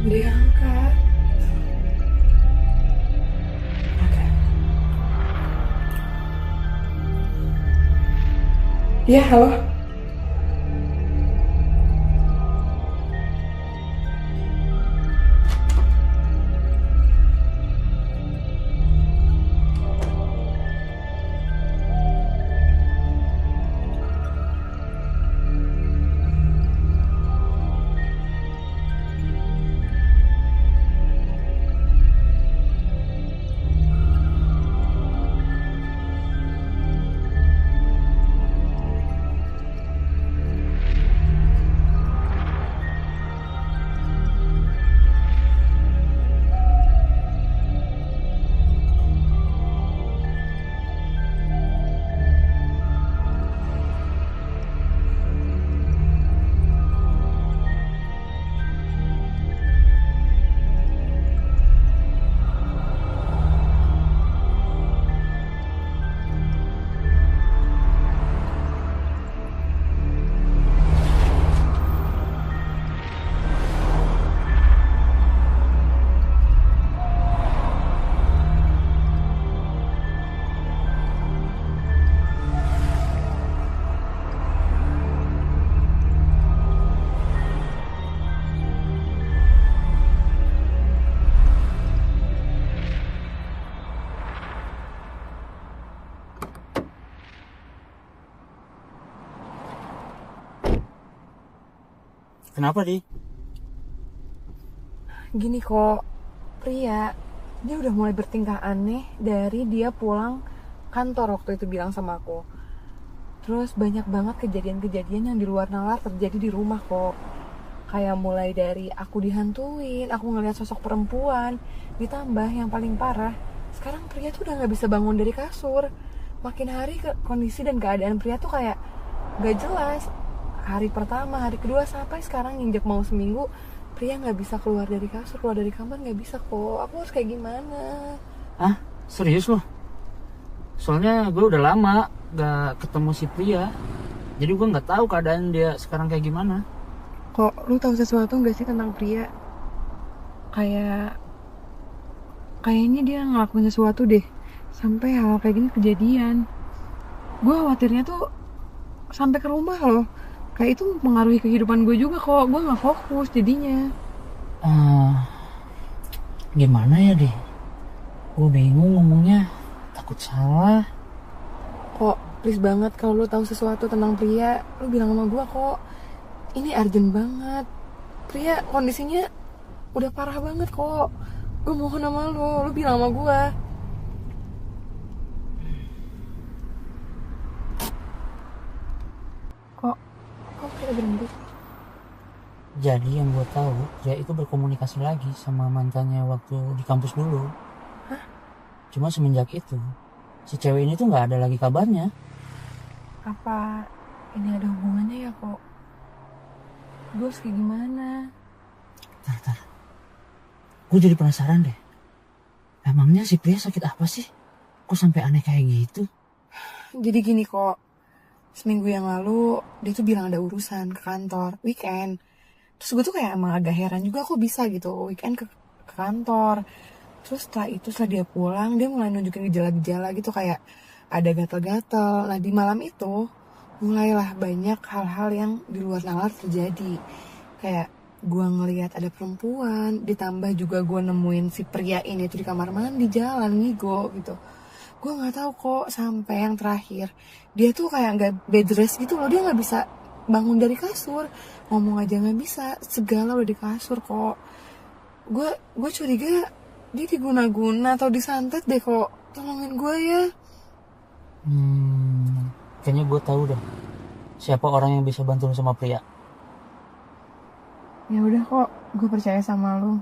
Diangkat. Oke. Iya, halo. Kenapa, Di? Gini kok, Pria, dia udah mulai bertingkah aneh dari dia pulang kantor waktu itu bilang sama aku. Terus banyak banget kejadian-kejadian yang di luar nalar terjadi di rumah kok. Kayak mulai dari aku dihantuin, aku ngeliat sosok perempuan, ditambah yang paling parah, sekarang Pria tuh udah gak bisa bangun dari kasur. Makin hari kondisi dan keadaan Pria tuh kayak gak jelas. Hari pertama, hari kedua, sampai sekarang nginjek mau seminggu, Pria gak bisa keluar dari kasur, keluar dari kamar gak bisa kok. Aku harus kayak gimana? Ah, serius loh? Soalnya gue udah lama gak ketemu si Pria, jadi gue gak tahu keadaan dia sekarang kayak gimana. Kok lu tahu sesuatu gak sih tentang Pria? Kayaknya dia ngelakuin sesuatu deh, sampai hal kayak gini kejadian. Gue khawatirnya tuh sampai ke rumah loh. Kayak itu mempengaruhi kehidupan gue juga kok. Gue gak fokus jadinya. Gimana ya deh? Gue bingung ngomongnya, takut salah. Kok please banget kalau lu tahu sesuatu tentang Pria, lu bilang sama gue kok. Ini urgent banget. Pria kondisinya udah parah banget kok. Gue mohon sama lu bilang sama gue. Kok kita berhenti? Jadi yang gue tahu, dia itu berkomunikasi lagi sama mantannya waktu di kampus dulu. Hah? Cuma semenjak itu, si cewek ini tuh nggak ada lagi kabarnya. Apa ini ada hubungannya ya kok? Gue harus kayak gimana? Tar. Gue jadi penasaran deh. Emangnya si Pria sakit apa sih? Kok sampai aneh kayak gitu? Jadi gini kok, seminggu yang lalu dia tuh bilang ada urusan ke kantor, weekend. Terus gue tuh kayak emang agak heran juga kok bisa gitu weekend ke kantor. Terus setelah dia pulang, dia mulai nunjukin gejala-gejala gitu kayak ada gatal-gatal. Nah di malam itu mulailah banyak hal-hal yang di luar nalar terjadi. Kayak gue ngelihat ada perempuan, ditambah juga gue nemuin si Pria ini tuh di kamar mandi jalan ngigo gitu. Gue nggak tahu kok sampai yang terakhir dia tuh kayak nggak bed rest gitu loh, dia nggak bisa bangun dari kasur, ngomong aja nggak bisa, segala udah di kasur kok. Gue curiga dia diguna-guna atau disantet deh kok. Tolongin gue ya. Kayaknya gue tahu deh siapa orang yang bisa bantu lu sama Pria. Ya udah kok, gue percaya sama lu.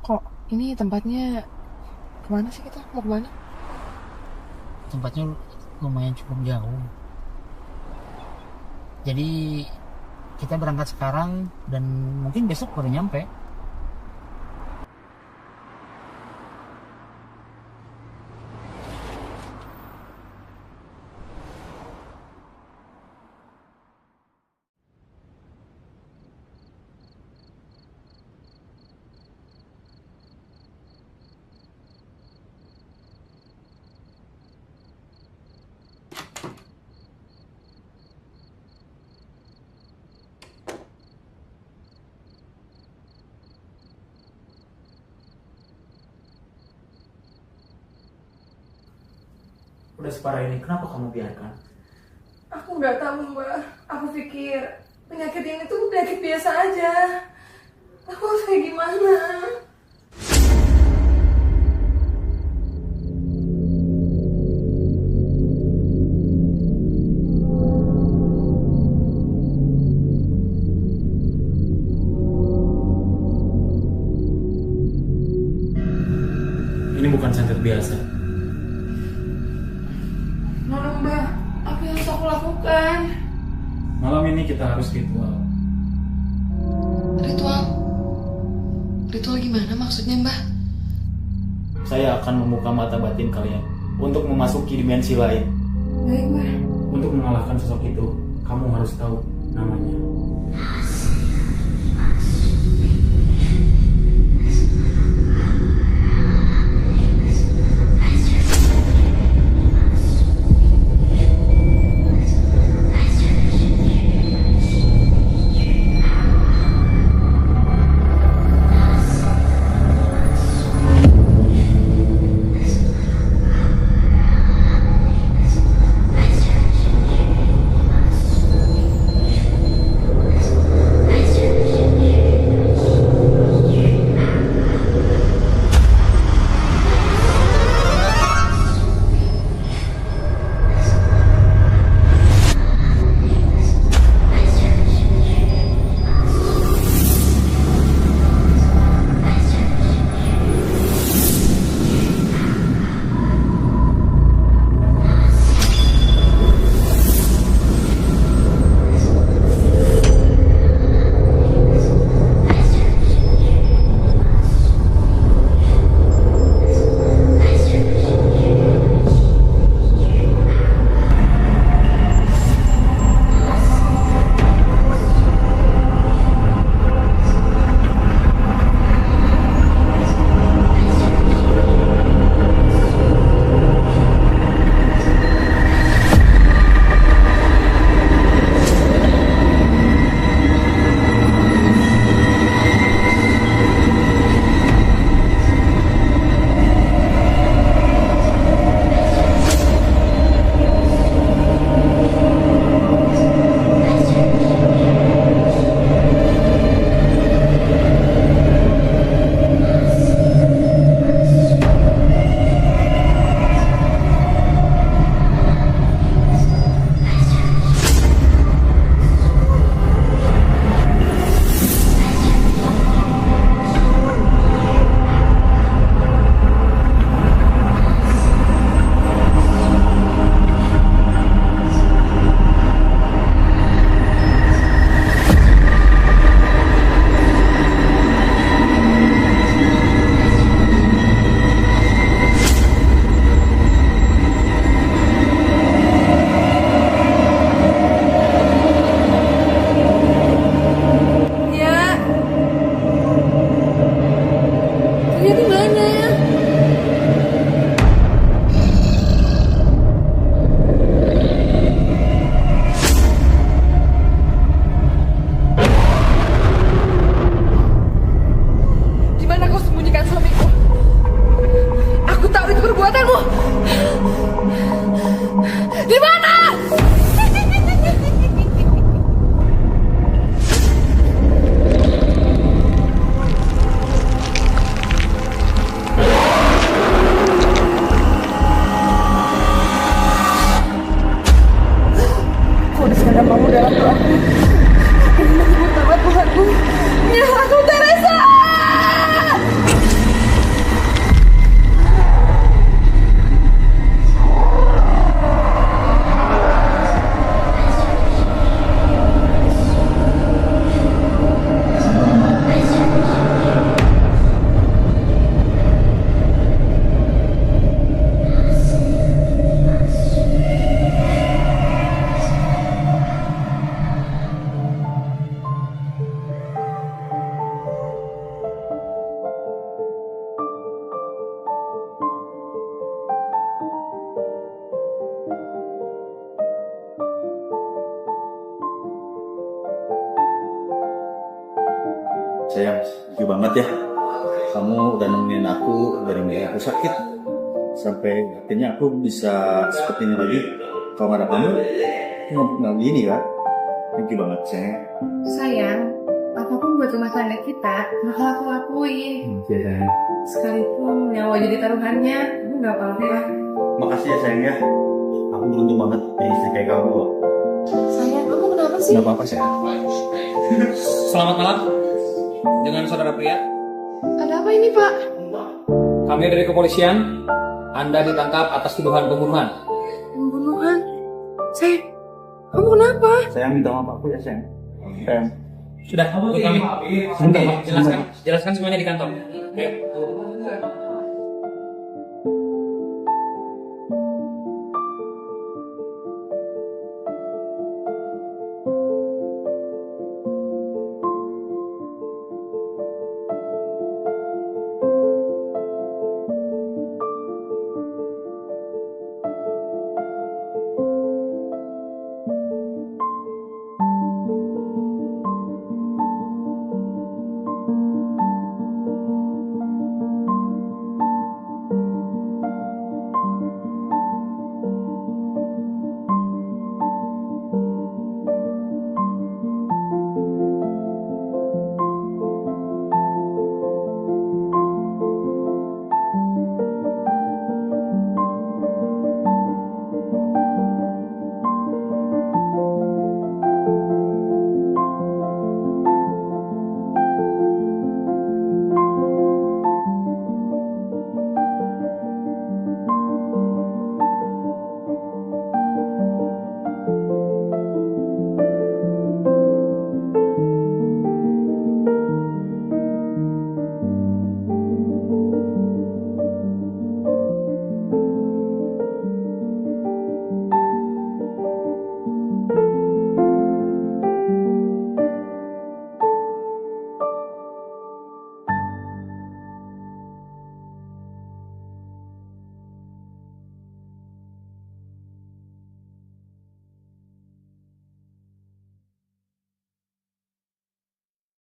Kok ini tempatnya kemana sih kita? Mau kemana? Tempatnya lumayan cukup jauh. Jadi kita berangkat sekarang dan mungkin besok baru nyampe. Udah separah ini, kenapa kamu biarkan? Aku nggak tahu mbak. Aku pikir penyakit ini tuh penyakit biasa aja. Aku harus kayak gimana? Ini bukan santet biasa. Mbak, apa yang harus aku lakukan? Malam ini kita harus ritual. Ritual? Ritual gimana maksudnya mbak? Saya akan membuka mata batin kalian untuk memasuki dimensi lain. Baik mbak. Untuk mengalahkan sosok itu, kamu harus tahu namanya. Sayang, thank you banget ya. Kamu udah nemenin aku dari mulai aku sakit sampai akhirnya aku bisa seperti ini lagi. Kalau nggak ada kamu, nggak gini kan? Thank you banget, sayang. Sayang, apapun buat rumah tangga kita, bakal aku lakuin. Iya, sayang. Sekalipun nyawa jadi taruhannya, aku nggak apa-apa. Makasih ya, sayang ya. Aku beruntung banget punya istri kayak kamu loh. Sayang, kamu kenapa sih? Nggak apa-apa, sayang. Selamat malam dengan saudara pria. Ada apa ini, Pak? Kami dari kepolisian. Anda ditangkap atas tuduhan pembunuhan. Pembunuhan? Sayang, kamu kenapa? Sayang minta maaf aku ya, sayang. Sayang. Sudah, ikut kami. Oke, jelaskan semuanya di kantor. Ayo.